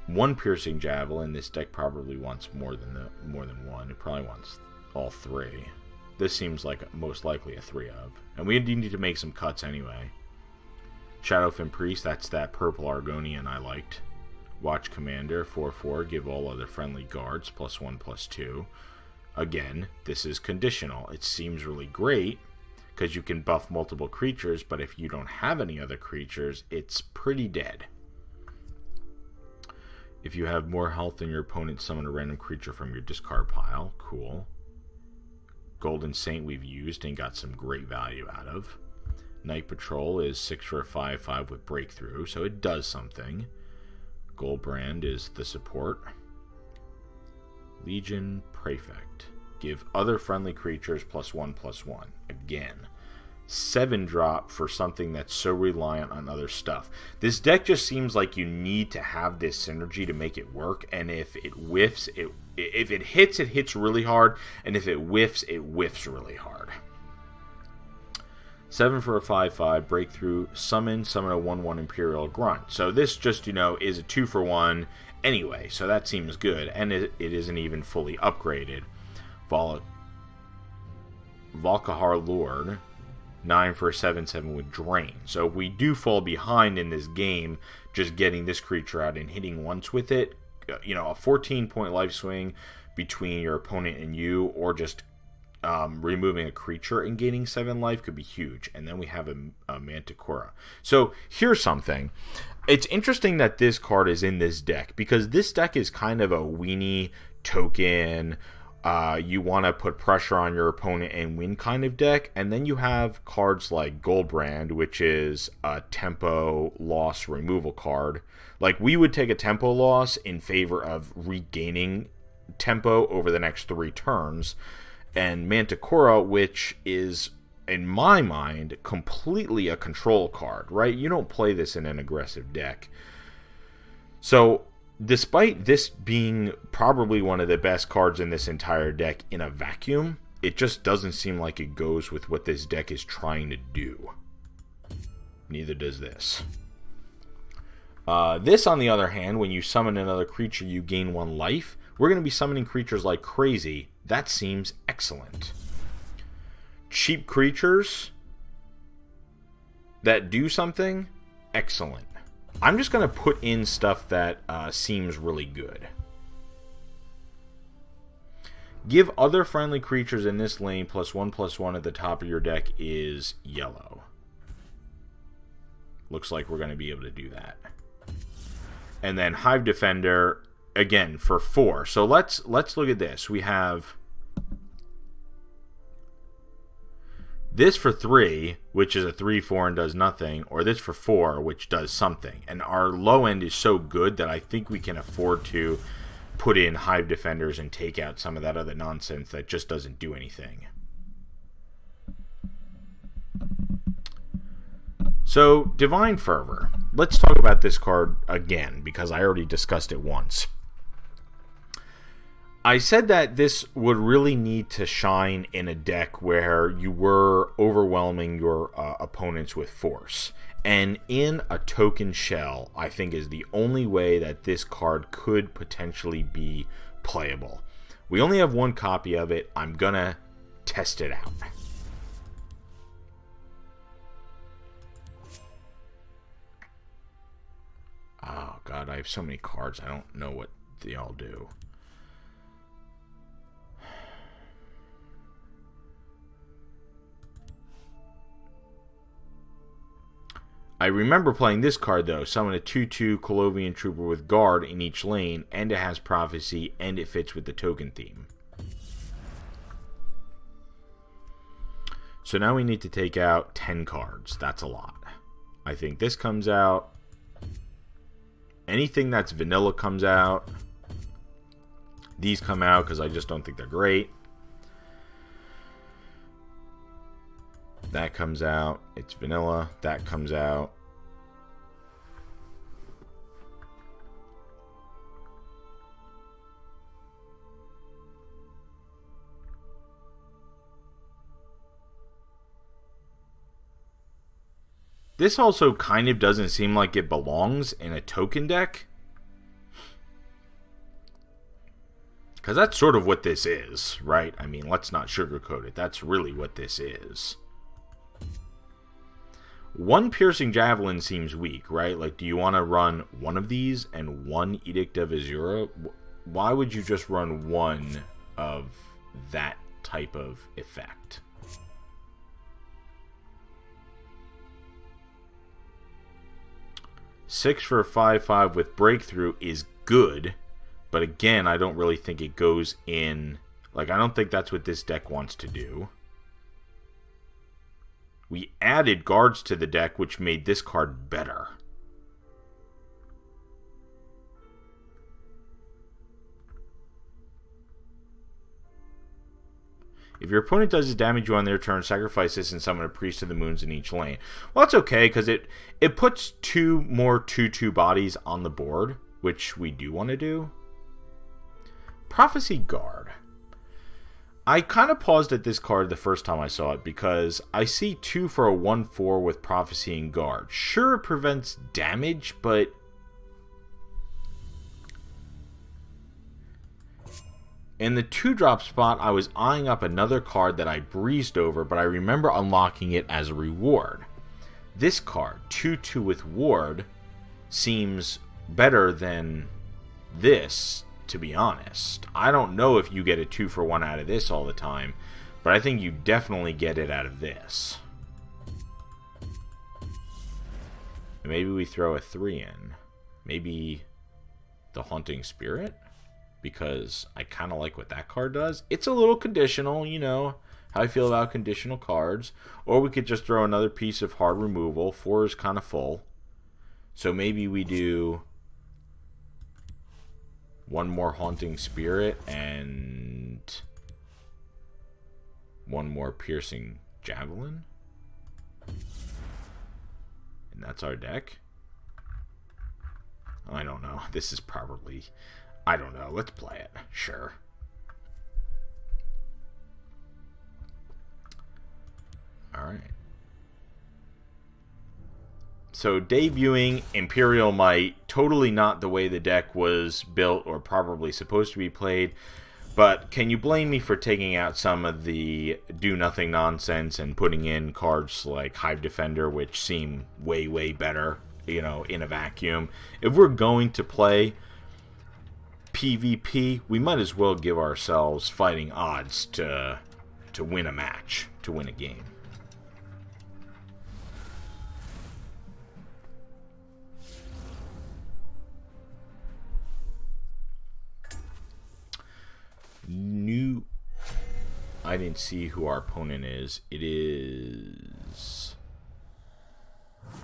1 piercing javelin. This deck probably wants more than one. It probably wants all 3. This seems like most likely a 3 of. And we need to make some cuts anyway. Shadowfin Priest, that's that purple Argonian I liked. Watch Commander, 4/4, give all other friendly guards +1/+2. Again, this is conditional. It seems really great because you can buff multiple creatures, but if you don't have any other creatures, it's pretty dead. If you have more health than your opponent, summon a random creature from your discard pile. Cool. Golden Saint we've used and got some great value out of. Night Patrol is 6 for a 5/5 with Breakthrough, so it does something. Goldbrand is the support. Legion Prefect. Give other friendly creatures +1/+1. Again, 7 drop for something that's so reliant on other stuff. This deck just seems like you need to have this synergy to make it work, and if it whiffs, if it hits really hard, and if it whiffs really hard. 7 for a 5/5, Breakthrough, summon a 1/1 Imperial Grunt. So this just, is a 2 for 1 anyway, so that seems good, and it isn't even fully upgraded. Valkahar Lord, 9 for a 7/7 with Drain. So if we do fall behind in this game, just getting this creature out and hitting once with it, a 14-point life swing between your opponent and you, or just removing a creature and gaining 7 life could be huge. And then we have a Manticora. So here's something. It's interesting that this card is in this deck, because this deck is kind of a weenie token, you want to put pressure on your opponent and win kind of deck. And then you have cards like Goldbrand, which is a tempo loss removal card. Like, we would take a tempo loss in favor of regaining tempo over the next 3 turns. And Manticora, which is, in my mind, completely a control card, right? You don't play this in an aggressive deck. So, despite this being probably one of the best cards in this entire deck in a vacuum, it just doesn't seem like it goes with what this deck is trying to do. Neither does this. This, on the other hand, when you summon another creature, you gain 1 life. We're going to be summoning creatures like crazy. That seems excellent. Cheap creatures that do something, excellent. I'm just going to put in stuff that seems really good. Give other friendly creatures in this lane +1/+1 at the top of your deck is yellow. Looks like we're going to be able to do that. And then Hive Defender, again, for 4. So let's look at this. We have this for 3, which is a 3/4 and does nothing, or this for 4, which does something. And our low end is so good that I think we can afford to put in Hive Defenders and take out some of that other nonsense that just doesn't do anything. So, Divine Fervor. Let's talk about this card again, because I already discussed it once. I said that this would really need to shine in a deck where you were overwhelming your opponents with force. And in a token shell, I think is the only way that this card could potentially be playable. We only have one copy of it. I'm gonna test it out. Oh god, I have so many cards, I don't know what they all do. I remember playing this card though. Summon a 2/2 Colovian Trooper with guard in each lane, and it has prophecy, and it fits with the token theme. So now we need to take out 10 cards. That's a lot. I think this comes out. Anything that's vanilla comes out. These come out because I just don't think they're great. That comes out. It's vanilla. That comes out. This also kind of doesn't seem like it belongs in a token deck. Because that's sort of what this is, right? I mean, let's not sugarcoat it. That's really what this is. One Piercing Javelin seems weak, right? Like, do you want to run one of these and one Edict of Azura? Why would you just run one of that type of effect? Six for a 5/5 with Breakthrough is good, but again, I don't really think it goes in. Like, I don't think that's what this deck wants to do. We added guards to the deck, which made this card better. If your opponent does damage you on their turn, sacrifice this and summon a Priest of the Moons in each lane. Well, that's okay, because it puts 2 more 2/2 bodies on the board, which we do want to do. Prophecy Guard. I kind of paused at this card the first time I saw it, because I see 2 for a 1/4 with Prophecy and Guard. Sure, it prevents damage, but in the 2-drop spot, I was eyeing up another card that I breezed over, but I remember unlocking it as a reward. This card, 2/2 with Ward, seems better than this, to be honest. I don't know if you get a 2 for 1 out of this all the time, but I think you definitely get it out of this. Maybe we throw a 3 in. Maybe the Haunting Spirit? Because I kind of like what that card does. It's a little conditional, you know how I feel about conditional cards. Or we could just throw another piece of hard removal. 4 is kind of full. So maybe we do 1 more Haunting Spirit and 1 more Piercing Javelin. And that's our deck. I don't know. This is probably... I don't know. Let's play it. Sure. Alright. So, debuting Imperial Might, totally not the way the deck was built or probably supposed to be played. But can you blame me for taking out some of the do-nothing nonsense and putting in cards like Hive Defender, which seem way, way better, you know, in a vacuum? If we're going to play PvP, we might as well give ourselves fighting odds to win a match, to win a game. I didn't see who our opponent is. It is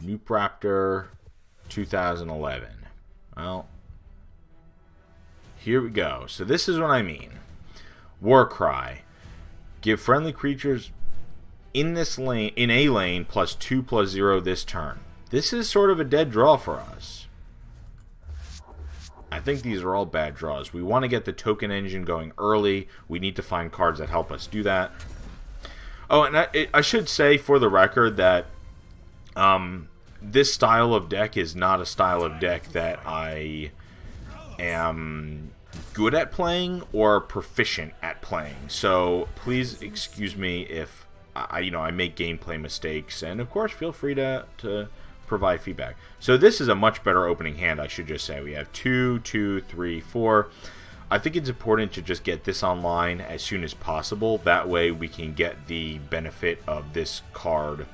Noob Raptor 2011. Well, here we go. So this is what I mean. Warcry. Give friendly creatures in this lane, in a lane, +2/+0 this turn. This is sort of a dead draw for us. I think these are all bad draws. We want to get the token engine going early. We need to find cards that help us do that. Oh, and I should say for the record that this style of deck is not a style of deck that I am good at playing or proficient at playing. So please excuse me if I make gameplay mistakes, and of course feel free to provide feedback. So this is a much better opening hand, I should just say. We have 2, 2, 3, 4. I think it's important to just get this online as soon as possible. That way we can get the benefit of this card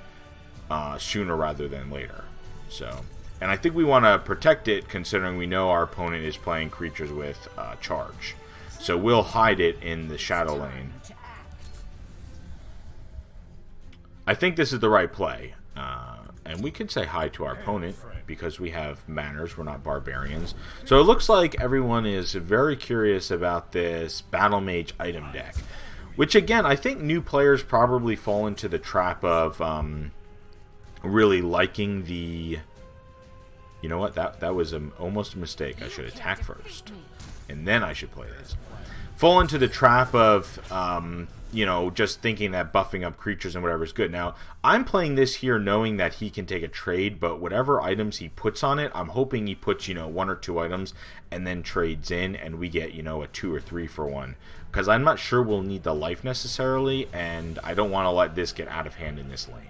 sooner rather than later. So, and I think we want to protect it considering we know our opponent is playing creatures with charge. So we'll hide it in the shadow lane. I think this is the right play. And we can say hi to our opponent because we have manners. We're not barbarians. So it looks like everyone is very curious about this Battle Mage item deck. Which, again, I think new players probably fall into the trap of really liking the... You know what? That was almost a mistake. I should attack first. And then I should play this. Fall into the trap of... just thinking that buffing up creatures and whatever is good. Now, I'm playing this here knowing that he can take a trade, but whatever items he puts on it, I'm hoping he puts, 1 or 2 items and then trades in, and we get, a 2 or 3 for 1. Because I'm not sure we'll need the life necessarily, and I don't want to let this get out of hand in this lane.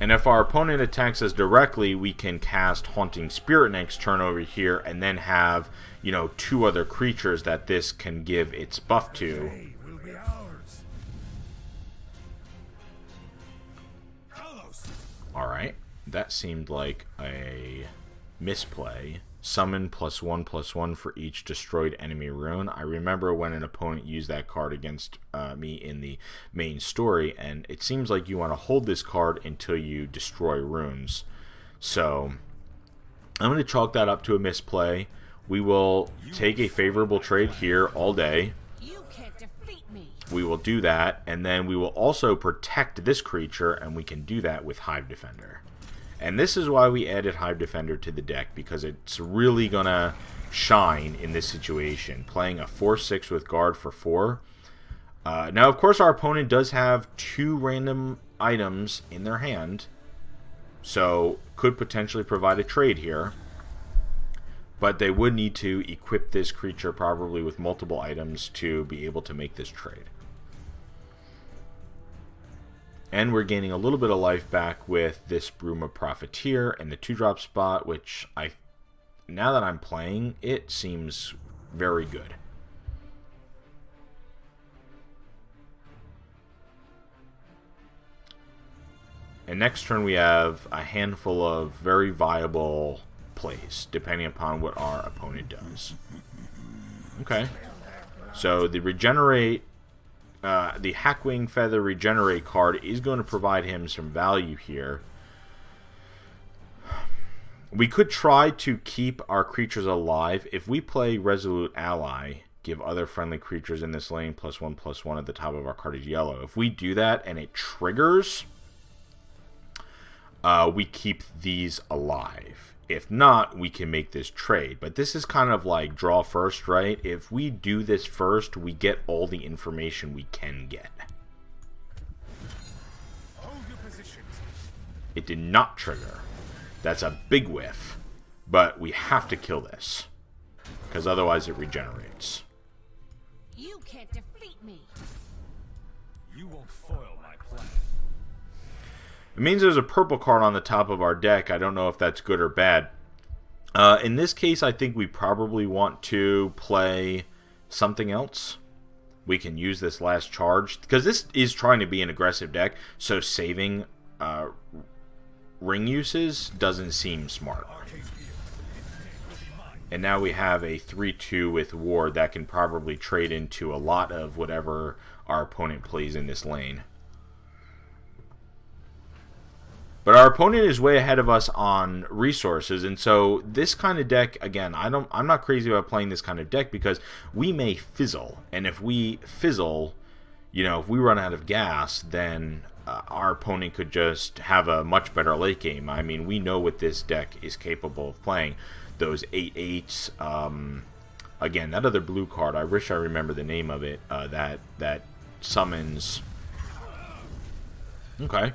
And if our opponent attacks us directly, we can cast Haunting Spirit next turn over here and then have, 2 other creatures that this can give its buff to. Alright, that seemed like a misplay. Summon +1/+1 for each destroyed enemy rune. I remember when an opponent used that card against me in the main story, and it seems like you want to hold this card until you destroy runes. So I'm going to chalk that up to a misplay. We will take a favorable trade here all day. You can't defeat me. We will do that, and then we will also protect this creature, and we can do that with Hive Defender. And this is why we added Hive Defender to the deck, because it's really going to shine in this situation. Playing a 4/6 with Guard for 4. Now, of course, our opponent does have 2 random items in their hand, so could potentially provide a trade here. But they would need to equip this creature probably with multiple items to be able to make this trade. And we're gaining a little bit of life back with this Bruma Profiteer and the 2-drop spot, which now that I'm playing, it seems very good. And next turn we have a handful of very viable plays, depending upon what our opponent does. Okay. So the Regenerate... the Hackwing Feather Regenerate card is going to provide him some value here. We could try to keep our creatures alive. If we play Resolute Ally, give other friendly creatures in this lane +1/+1 at the top of our card is yellow. If we do that and it triggers, we keep these alive. If not, we can make this trade. But this is kind of like draw first, right? If we do this first, we get all the information we can get. It did not trigger. That's a big whiff. But we have to kill this, because otherwise it regenerates. You can't defeat me. You won't foil my plan. It means there's a purple card on the top of our deck. I don't know if that's good or bad. In this case, I think we probably want to play something else. We can use this last charge, because this is trying to be an aggressive deck, so saving ring uses doesn't seem smart. And now we have a 3/2 with Ward that can probably trade into a lot of whatever our opponent plays in this lane. But our opponent is way ahead of us on resources, and so this kind of deck, again, I'm not crazy about playing this kind of deck because we may fizzle, and if we fizzle, if we run out of gas, then our opponent could just have a much better late game. I mean, we know what this deck is capable of playing. Those 8/8s. Again, that other blue card, I wish I remember the name of it. That summons. Okay.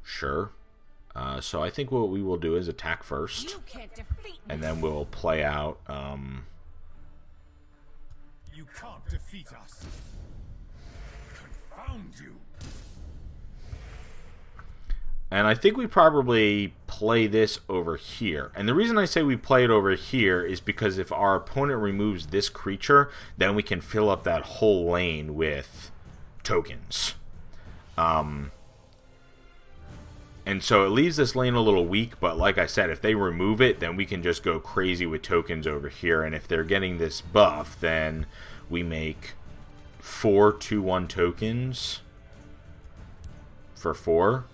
Sure. So I think what we will do is attack first, and then we'll play out. You can't defeat us. Confound you. And I think we probably play this over here. And the reason I say we play it over here is because if our opponent removes this creature, then we can fill up that whole lane with tokens. And so it leaves this lane a little weak, but like I said, if they remove it, then we can just go crazy with tokens over here. And if they're getting this buff, then we make 4 2/1 tokens for 4.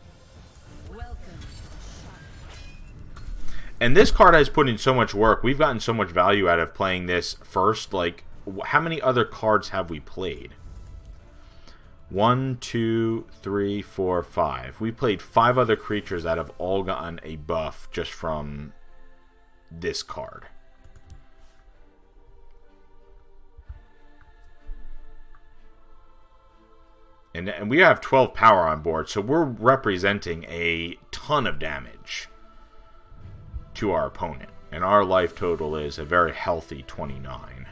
And this card has put in so much work. We've gotten so much value out of playing this first. Like, how many other cards have we played? 1, 2, 3, 4, 5. We played 5 other creatures that have all gotten a buff just from this card. And we have 12 power on board, so we're representing a ton of damage to our opponent. And our life total is a very healthy 29.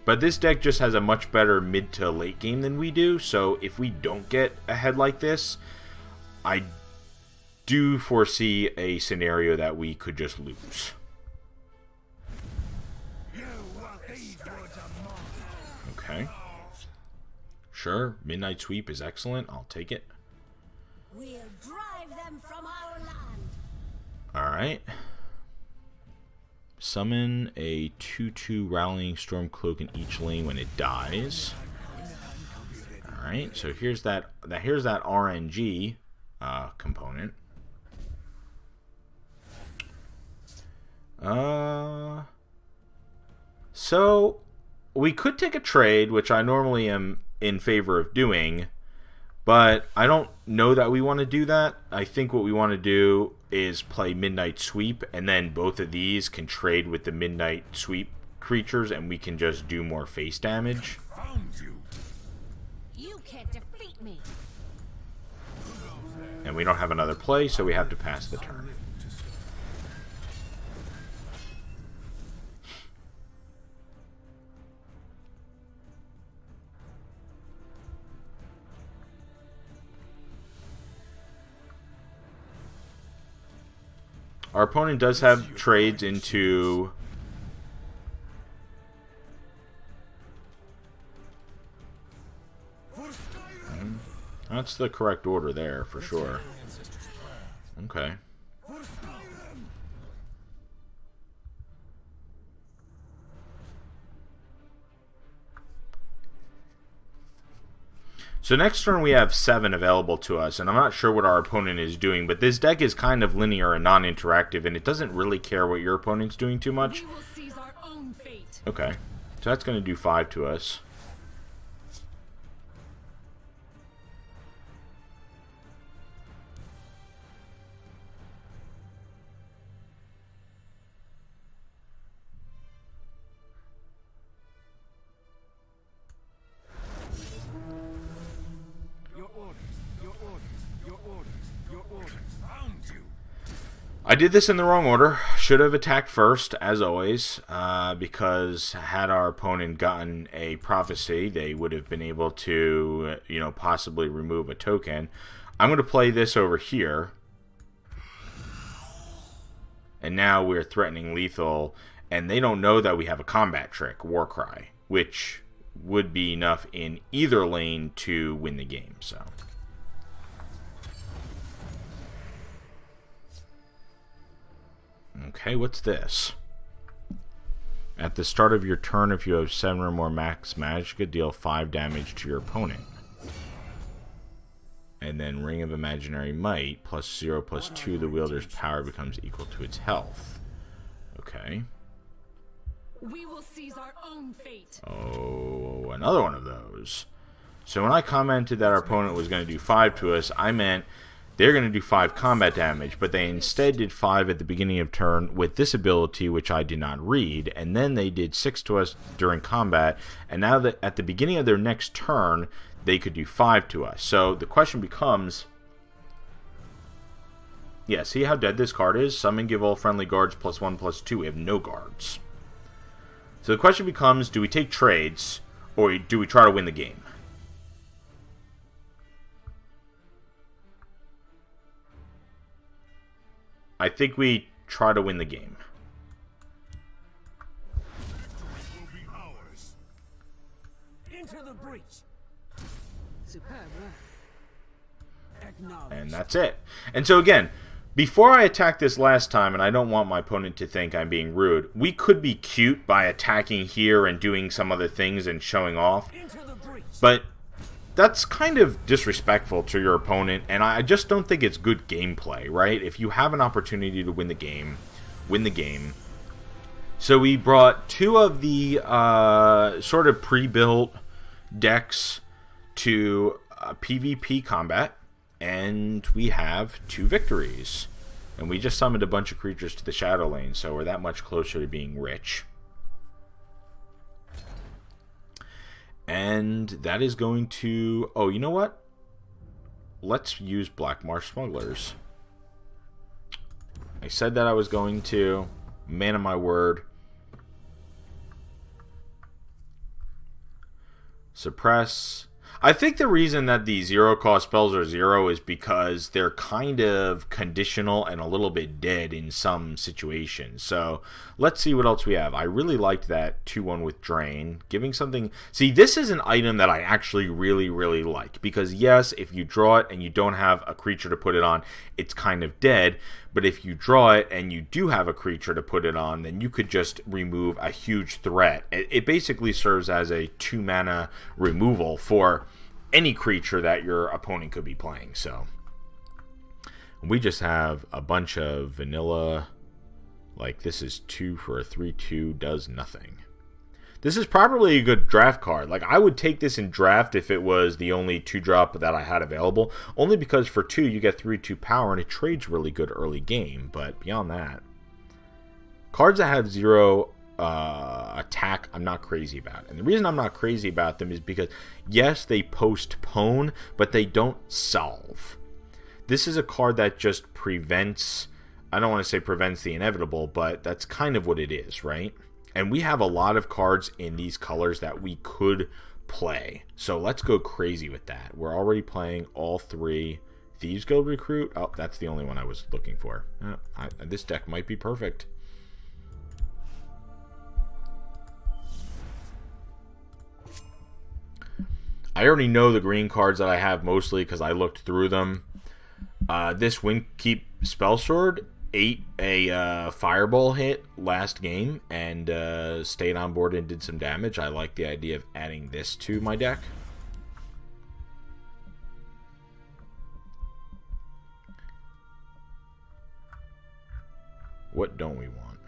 But this deck just has a much better mid to late game than we do, so if we don't get ahead like this, I do foresee a scenario that we could just lose. Okay. Sure, Midnight Sweep is excellent. I'll take it. We'll drive them from our land. Alright. Summon a 2/2 Rallying Stormcloak in each lane when it dies. Alright, so here's that RNG component. So we could take a trade, which I normally am in favor of doing, but I don't know that we want to do that. I think what we want to do is play Midnight Sweep, and then both of these can trade with the Midnight Sweep creatures, and we can just do more face damage. You can't defeat me. And we don't have another play, so we have to pass the turn. Our opponent does have trades into... That's the correct order there, for sure. Okay. So next turn we have 7 available to us, and I'm not sure what our opponent is doing, but this deck is kind of linear and non-interactive, and it doesn't really care what your opponent's doing too much. We will seize our own fate. Okay, so that's going to do 5 to us. I did this in the wrong order. Should have attacked first, as always, because had our opponent gotten a prophecy, they would have been able to, possibly remove a token. I'm going to play this over here. And now we're threatening lethal, and they don't know that we have a combat trick, Warcry, which would be enough in either lane to win the game, so... Okay, what's this? At the start of your turn, if you have 7 or more max Magicka, deal 5 damage to your opponent. And then Ring of Imaginary Might, +0, +2, the wielder's power becomes equal to its health. Okay. We will seize our own fate. Oh, Oh, another one of those. So when I commented that our opponent was going to do 5 to us, I meant they're going to do 5 combat damage, but they instead did 5 at the beginning of turn with this ability, which I did not read, and then they did 6 to us during combat, and now that at the beginning of their next turn, they could do 5 to us. So the question becomes, yeah, see how dead this card is? Summon, give all friendly guards +1/+2. We have no guards. So the question becomes, do we take trades, or do we try to win the game? I think we try to win the game. Victory will be ours. Into the breach. Superb work. Acknowledge. And that's it. And so again, before I attacked this last time, and I don't want my opponent to think I'm being rude, we could be cute by attacking here and doing some other things and showing off. Into the breach. But that's kind of disrespectful to your opponent, and I just don't think it's good gameplay, right? If you have an opportunity to win the game, win the game. So we brought 2 of the sort of pre-built decks to PvP combat, and we have 2 victories. And we just summoned a bunch of creatures to the Shadow Lane, so we're that much closer to being rich. And that is going to... Oh, you know what? Let's use Black Marsh Smugglers. I said that I was going to. Man of my word. Suppress. I think the reason that the 0-cost spells are 0 is because they're kind of conditional and a little bit dead in some situations. So let's see what else we have. I really liked that 2-1 with Drain. Giving something... See, this is an item that I actually really, really like. Because yes, if you draw it and you don't have a creature to put it on, it's kind of dead. But if you draw it and you do have a creature to put it on, then you could just remove a huge threat. It basically serves as a 2-mana removal for any creature that your opponent could be playing. So we just have a bunch of vanilla. Like, this is 2 for a 3/2, does nothing. This is probably a good draft card. Like, I would take this in draft if it was the only 2-drop that I had available. Only because for 2, you get 3/2 power, and it trades really good early game. But beyond that, cards that have 0 attack, I'm not crazy about. And the reason I'm not crazy about them is because, yes, they postpone, but they don't solve. This is a card that just prevents... I don't want to say prevents the inevitable, but that's kind of what it is, right? And we have a lot of cards in these colors that we could play. So let's go crazy with that. We're already playing all 3. Thieves Guild Recruit. Oh, that's the only one I was looking for. This deck might be perfect. I already know the green cards that I have mostly because I looked through them. This Windkeep Spellsword ate a fireball hit last game and stayed on board and did some damage. I like the idea of adding this to my deck. What don't we want?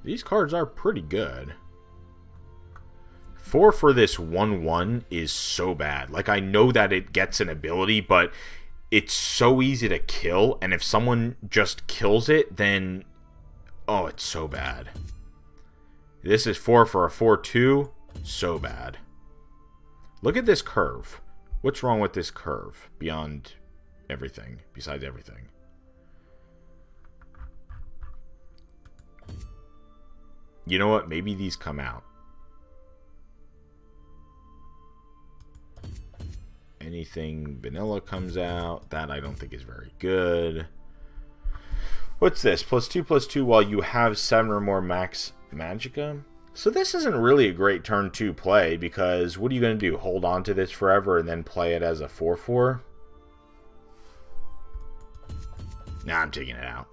These cards are pretty good. 4 for this 1/1 is so bad. Like, I know that it gets an ability, but it's so easy to kill, and if someone just kills it, then... Oh, it's so bad. This is 4 for a 4/2. So bad. Look at this curve. What's wrong with this curve? Beyond everything. Besides everything. You know what? Maybe these come out. Anything vanilla comes out. That I don't think is very good. What's this? +2/+2 while you have 7 or more max magicka. So this isn't really a great turn 2 play, because what are you going to do? Hold on to this forever and then play it as a 4/4? Nah, I'm taking it out.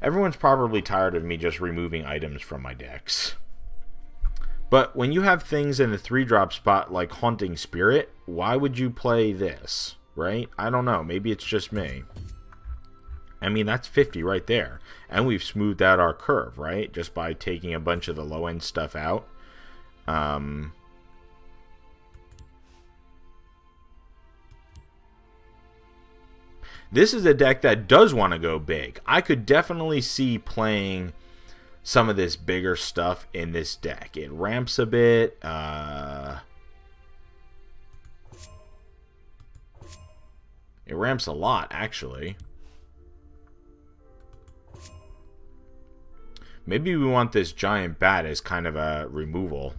Everyone's probably tired of me just removing items from my decks. But when you have things in the 3-drop spot like Haunting Spirit, why would you play this, right? I don't know. Maybe it's just me. I mean, that's 50 right there. And we've smoothed out our curve, right? Just by taking a bunch of the low-end stuff out. This is a deck that does want to go big. I could definitely see playing some of this bigger stuff in this deck. It ramps a bit. It ramps a lot, actually. Maybe we want this giant bat as kind of a removal.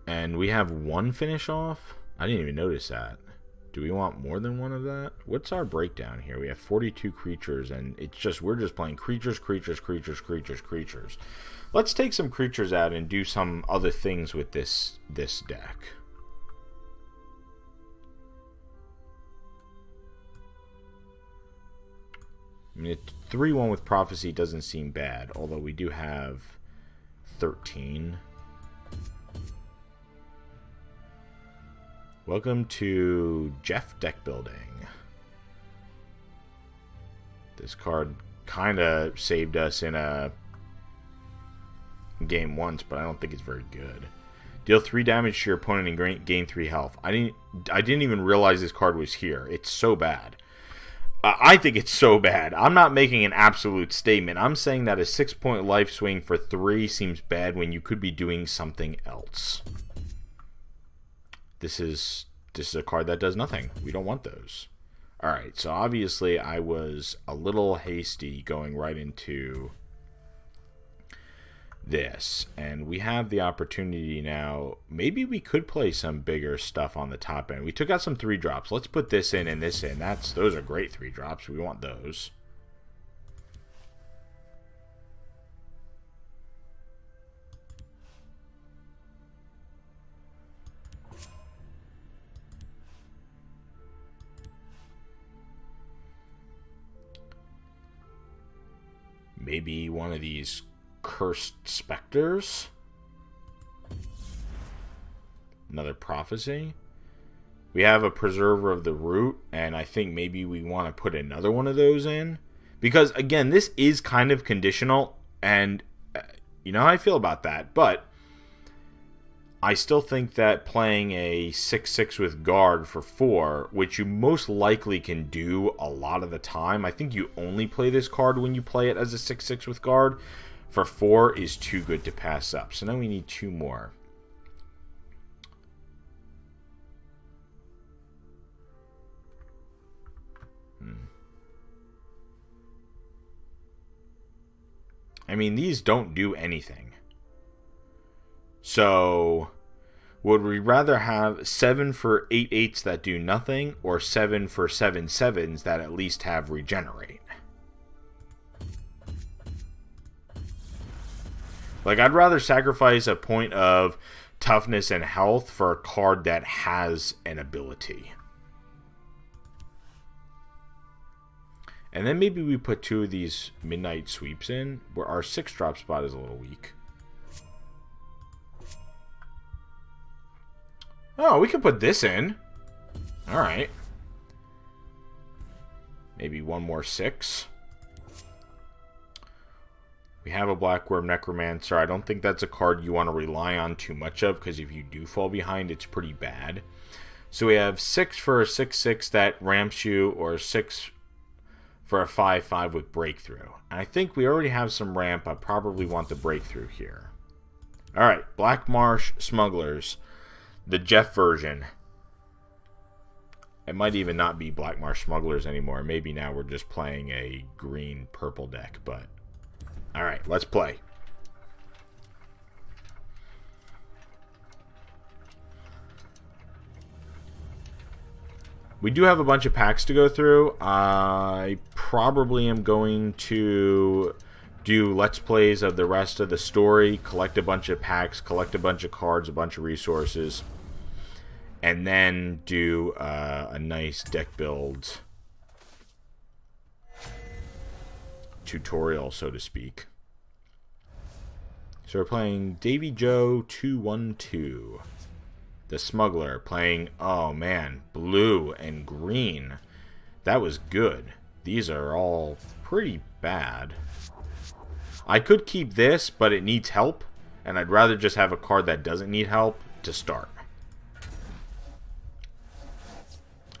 And we have one finish off? I didn't even notice that. Do we want more than one of that? What's our breakdown here? We have 42 creatures, and it's just we're just playing creatures, creatures, creatures, creatures, creatures. Let's take some creatures out and do some other things with this deck. I mean, a 3-1 with Prophecy doesn't seem bad, although we do have 13. Welcome to Jeff deck building. This card kind of saved us in a game once, but I don't think it's very good. Deal 3 damage to your opponent and gain 3 health. I didn't even realize this card was here. It's so bad. I think it's so bad. I'm not making an absolute statement. I'm saying that a 6-point life swing for 3 seems bad when you could be doing something else. This is a card that does nothing. We don't want those. Alright, so obviously I was a little hasty going right into this. And we have the opportunity now. Maybe we could play some bigger stuff on the top end. We took out some 3-drops. Let's put this in and this in. Those are great 3-drops. We want those. Maybe one of these Cursed Specters. Another Prophecy. We have a Preserver of the Root, and I think maybe we want to put another one of those in. Because, again, this is kind of conditional, and you know how I feel about that. But I still think that playing a 6/6 with Guard for 4, which you most likely can do a lot of the time. I think you only play this card when you play it as a 6/6 with Guard. For 4 is too good to pass up. So now we need 2 more. I mean, these don't do anything. So, would we rather have 7 for 8/8s that do nothing, or 7 for 7/7s that at least have regenerate? Like, I'd rather sacrifice a point of toughness and health for a card that has an ability. And then maybe we put 2 of these Midnight Sweeps in, where our 6-drop spot is a little weak. Oh, we could put this in. Alright. Maybe one more 6. We have a Blackworm Necromancer. I don't think that's a card you want to rely on too much of, because if you do fall behind, it's pretty bad. So we have 6 for a 6/6 that ramps you, or 6 for a 5/5 with Breakthrough. And I think we already have some ramp. I probably want the Breakthrough here. Alright, Black Marsh Smugglers. The Jeff version. It might even not be Black Marsh Smugglers anymore. Maybe now we're just playing a green-purple deck, but alright, let's play. We do have a bunch of packs to go through. I probably am going to do Let's Plays of the rest of the story, collect a bunch of packs, collect a bunch of cards, a bunch of resources, and then do a nice deck build tutorial, so to speak. So we're playing Davy Joe 212. The Smuggler playing, oh man, blue and green. That was good. These are all pretty bad. I could keep this, but it needs help. And I'd rather just have a card that doesn't need help to start.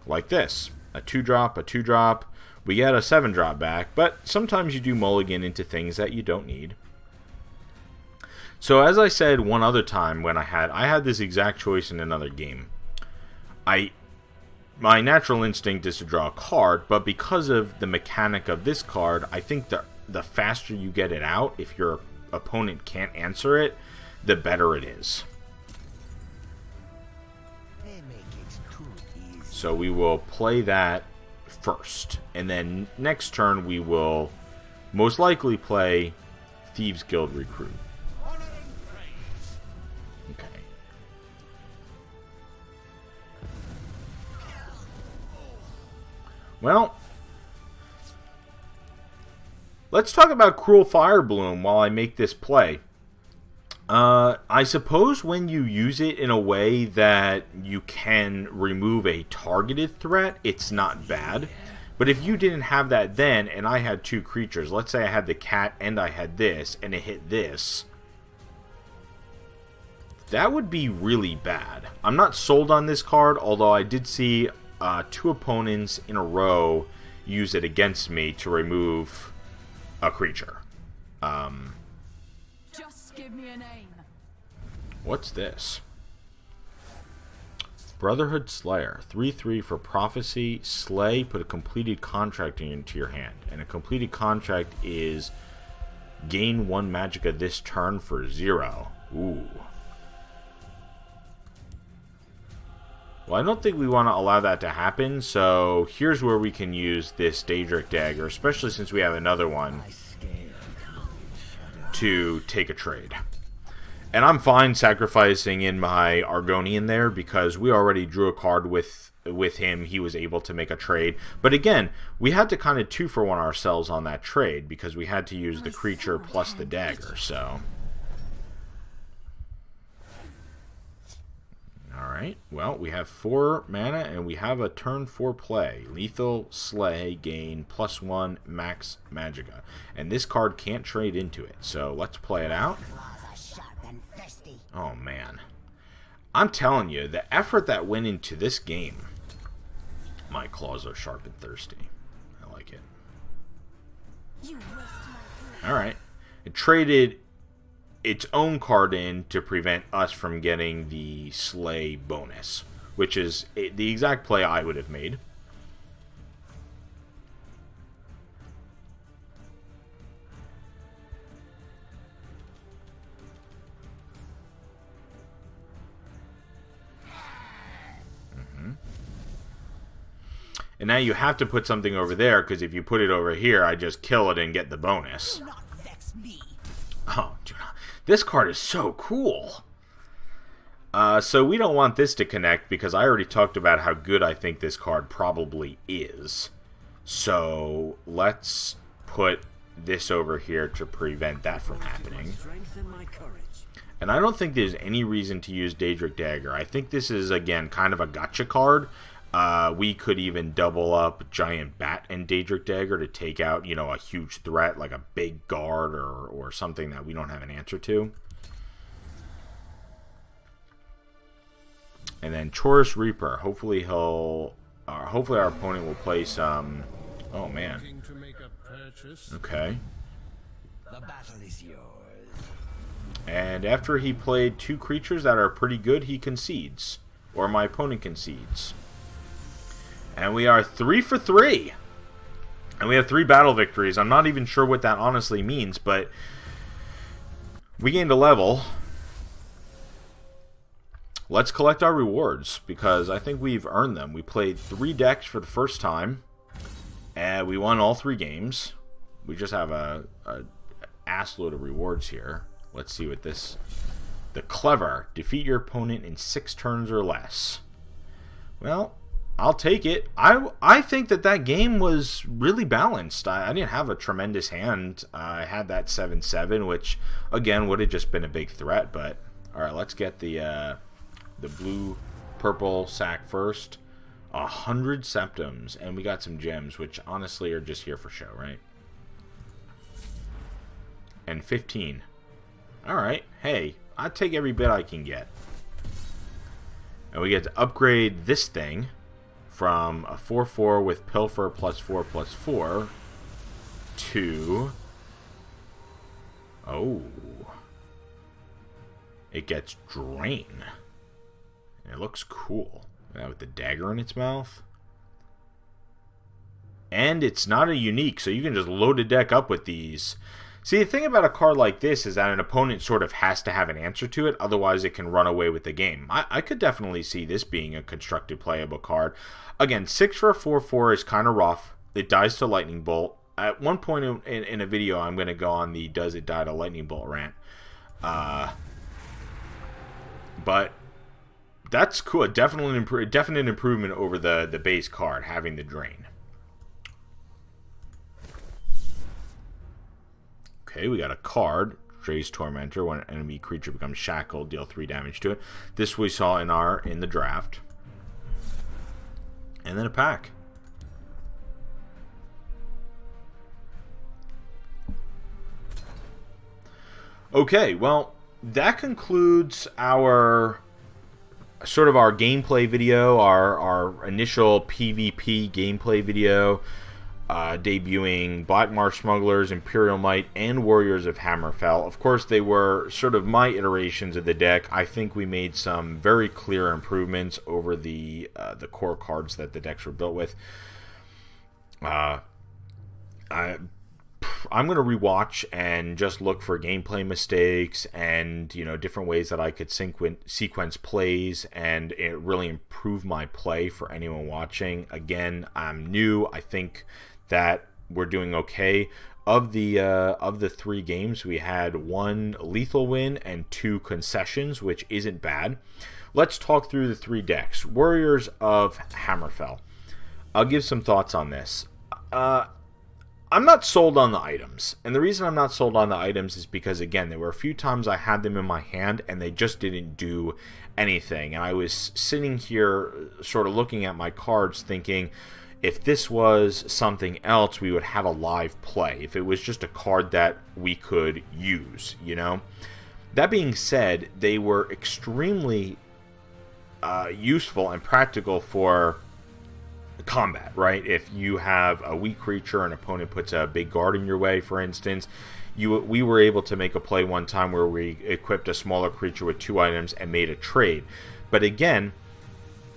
Like this. A 2-drop, a 2-drop. We get a 7-drop back, but sometimes you do mulligan into things that you don't need. So as I said one other time when I had this exact choice in another game. My natural instinct is to draw a card, but because of the mechanic of this card, I think the faster you get it out, if your opponent can't answer it, the better it is. So we will play that first, and then next turn we will most likely play Thieves Guild Recruit. Okay. Well, let's talk about Cruel Fire Bloom while I make this play. I suppose when you use it in a way that you can remove a targeted threat, it's not bad. But if you didn't have that then, and I had 2 creatures, let's say I had the cat and I had this, and it hit this, that would be really bad. I'm not sold on this card, although I did see 2 opponents in a row use it against me to remove a creature. Just give me a name. What's this? Brotherhood Slayer. 3/3 for Prophecy. Slay, put a completed contract into your hand. And a completed contract is gain 1 magicka this turn for 0. Ooh. Well, I don't think we want to allow that to happen, so here's where we can use this Daedric Dagger, especially since we have another one to take a trade. And I'm fine sacrificing in my Argonian there because we already drew a card with him. He was able to make a trade. But again, we had to kind of 2-for-1 ourselves on that trade because we had to use the creature plus the dagger. So, alright, well, we have 4 mana and we have a turn 4 play. Lethal, Slay, gain +1 max magicka. And this card can't trade into it. So let's play it out. Oh man, I'm telling you, the effort that went into this game. My claws are sharp and thirsty. I like it. Alright, it traded its own card in to prevent us from getting the Slay bonus, which is the exact play I would have made. And now you have to put something over there, because if you put it over here, I just kill it and get the bonus. Do not vex me. Oh, do not. This card is so cool. So we don't want this to connect, because I already talked about how good I think this card probably is. So let's put this over here to prevent that from happening. And I don't think there's any reason to use Daedric Dagger. I think this is, again, kind of a gotcha card. We could even double up Giant Bat and Daedric Dagger to take out, you know, a huge threat like a big guard or something that we don't have an answer to. And then Chorus Reaper. Hopefully hopefully our opponent will play some. Oh man. Okay. The battle is yours. And after he played 2 creatures that are pretty good, he concedes, or my opponent concedes. And we are 3 for 3. And we have 3 battle victories. I'm not even sure what that honestly means, but we gained a level. Let's collect our rewards, because I think we've earned them. We played 3 decks for the first time, and we won all 3 games. We just have a assload of rewards here. Let's see what this... The Clever. Defeat your opponent in 6 turns or less. Well... I'll take it. I think that game was really balanced. I didn't have a tremendous hand. I had that 7/7, which again would have just been a big threat. But all right, let's get the blue purple sack first. 100 septims, and we got some gems, which honestly are just here for show, right? And 15. All right, hey, I take every bit I can get. And we get to upgrade this thing from a 4/4 with Pilfer +4/+4 to... Oh. It gets Drain. And it looks cool. With the dagger in its mouth. And it's not a unique, so you can just load a deck up with these. See, the thing about a card like this is that an opponent sort of has to have an answer to it, otherwise it can run away with the game. I could definitely see this being a constructed playable card. Again, 6 for a 4/4 is kind of rough. It dies to Lightning Bolt. At one point in a video, I'm going to go on the Does It Die to Lightning Bolt rant. But that's cool. Definite improvement over the base card, having the Drain. Okay, we got a card, Dre's Tormentor. When an enemy creature becomes shackled, deal 3 damage to it. This we saw in the draft. And then a pack. Okay, well, that concludes our gameplay video, our initial PvP gameplay video, debuting Black Marsh Smugglers, Imperial Might, and Warriors of Hammerfell. Of course, they were sort of my iterations of the deck. I think we made some very clear improvements over the core cards that the decks were built with. I'm going to rewatch and just look for gameplay mistakes and, different ways that I could sequence plays and it really improve my play for anyone watching. Again, I'm new. I think that we're doing okay. Of the 3 games, we had 1 lethal win and 2 concessions, which isn't bad. Let's talk through the 3 decks. Warriors of Hammerfell. I'll give some thoughts on this. I'm not sold on the items. And the reason I'm not sold on the items is because, again, there were a few times I had them in my hand and they just didn't do anything. And I was sitting here sort of looking at my cards thinking, if this was something else, we would have a live play. If it was just a card that we could use, That being said, they were extremely useful and practical for combat, right? If you have a weak creature, an opponent puts a big guard in your way, for instance, we were able to make a play one time where we equipped a smaller creature with 2 items and made a trade. But again,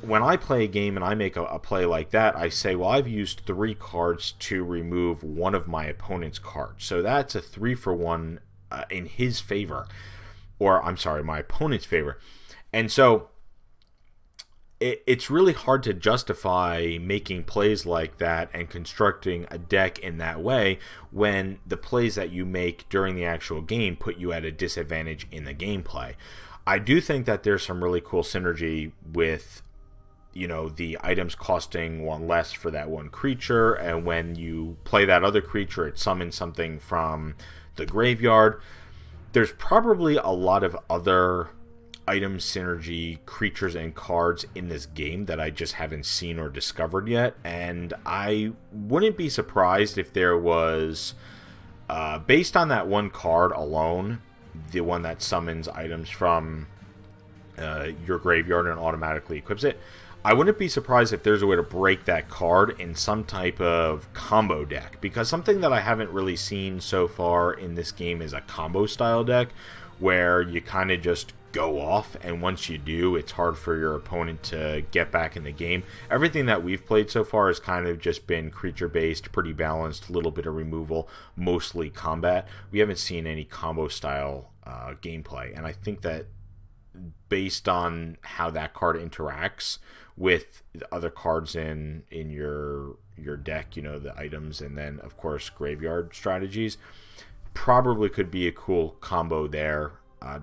when I play a game and I make a play like that, I say, well, I've used 3 cards to remove one of my opponent's cards. So that's a 3-for-1 in his favor. Or, I'm sorry, my opponent's favor. And so it's really hard to justify making plays like that and constructing a deck in that way when the plays that you make during the actual game put you at a disadvantage in the gameplay. I do think that there's some really cool synergy with, the items costing 1 less for that 1 creature, and when you play that other creature, it summons something from the graveyard. There's probably a lot of other item synergy creatures and cards in this game that I just haven't seen or discovered yet, and I wouldn't be surprised if there was, based on that 1 card alone, the one that summons items from your graveyard and automatically equips it, I wouldn't be surprised if there's a way to break that card in some type of combo deck, because something that I haven't really seen so far in this game is a combo style deck where you kind of just go off, and once you do, it's hard for your opponent to get back in the game. Everything that we've played so far has kind of just been creature based, pretty balanced, a little bit of removal, mostly combat. We haven't seen any combo style gameplay, and I think that based on how that card interacts with the other cards in your deck, the items, and then of course graveyard strategies, probably could be a cool combo there.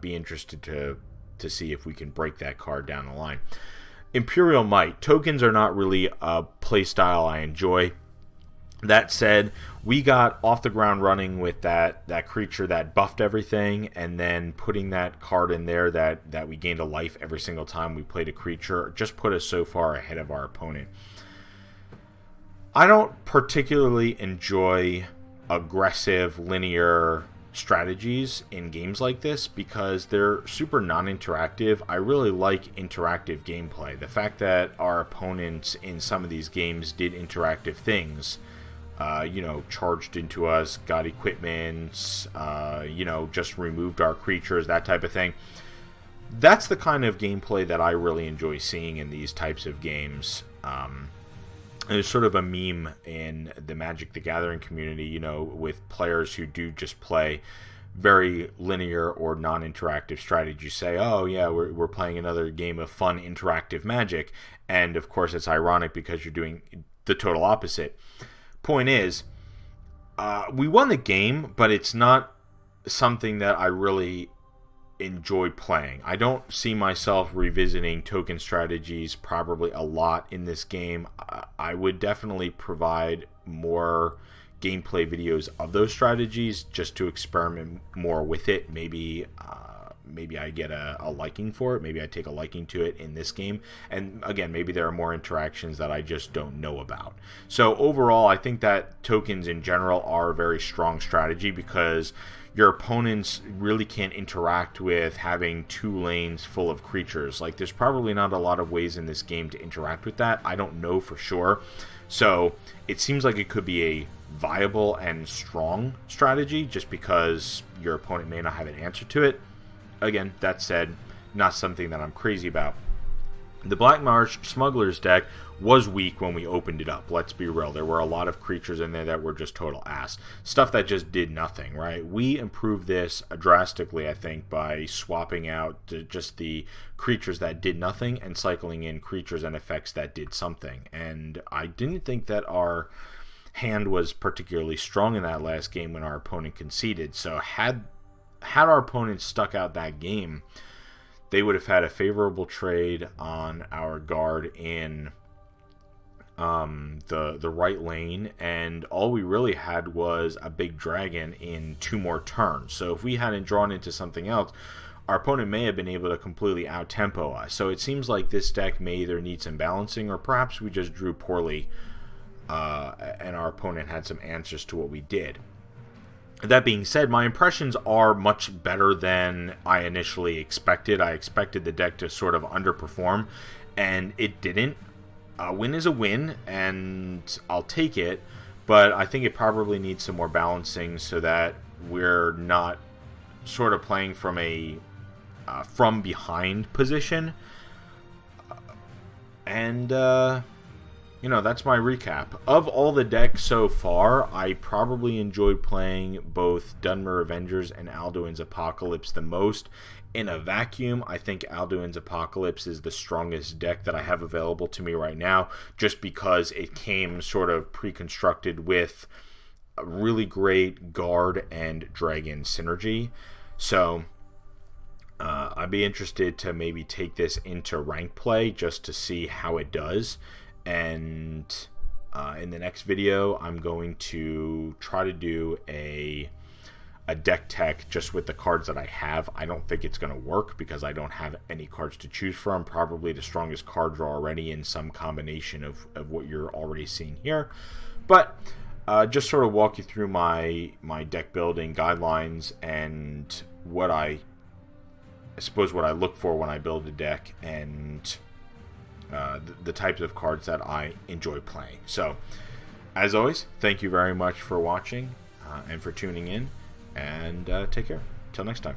Be interested to see if we can break that card down the line. Imperial Might. Tokens are not really a playstyle I enjoy. That said, we got off the ground running with that creature that buffed everything, and then putting that card in there that we gained a life every single time we played a creature just put us so far ahead of our opponent. I don't particularly enjoy aggressive linear strategies in games like this because they're super non-interactive. I really like interactive gameplay. The fact that our opponents in some of these games did interactive things, charged into us, got equipment, just removed our creatures, that type of thing. That's the kind of gameplay that I really enjoy seeing in these types of games. There's sort of a meme in the Magic the Gathering community, with players who do just play very linear or non-interactive strategies. Say, oh yeah, we're playing another game of fun interactive Magic, and of course it's ironic because you're doing the total opposite. Point is, we won the game, but it's not something that I really enjoy playing. I don't see myself revisiting token strategies probably a lot in this game. I would definitely provide more gameplay videos of those strategies just to experiment more with it. Maybe I get a liking for it. Maybe I take a liking to it in this game. And again, maybe there are more interactions that I just don't know about. So overall, I think that tokens in general are a very strong strategy because your opponents really can't interact with having 2 lanes full of creatures. Like, there's probably not a lot of ways in this game to interact with that. I don't know for sure. So it seems like it could be a viable and strong strategy just because your opponent may not have an answer to it. Again, that said, not something that I'm crazy about. The Black Marsh Smuggler's deck was weak when we opened it up. Let's be real. There were a lot of creatures in there that were just total ass. Stuff that just did nothing, right? We improved this drastically, I think, by swapping out just the creatures that did nothing and cycling in creatures and effects that did something. And I didn't think that our hand was particularly strong in that last game when our opponent conceded. So had our opponent stuck out that game, they would have had a favorable trade on our guard in the right lane, and all we really had was a big dragon in 2 more turns. So if we hadn't drawn into something else, our opponent may have been able to completely out-tempo us. So it seems like this deck may either need some balancing, or perhaps we just drew poorly and our opponent had some answers to what we did. That being said, my impressions are much better than I initially expected. I expected the deck to sort of underperform, and it didn't. A win is a win, and I'll take it, but I think it probably needs some more balancing so that we're not sort of playing from a from behind position. That's my recap. Of all the decks so far, I probably enjoyed playing both Dunmer Avengers and Alduin's Apocalypse the most. In a vacuum, I think Alduin's Apocalypse is the strongest deck that I have available to me right now, just because it came sort of pre-constructed with a really great guard and dragon synergy. So I'd be interested to maybe take this into ranked play just to see how it does. And in the next video, I'm going to try to do a deck tech just with the cards that I have. I don't think it's going to work because I don't have any cards to choose from. Probably the strongest card draw already in some combination of what you're already seeing here. But just sort of walk you through my deck building guidelines and what I suppose what I look for when I build a deck, and the types of cards that I enjoy playing. So, as always, thank you very much for watching and for tuning in, and take care. Till next time.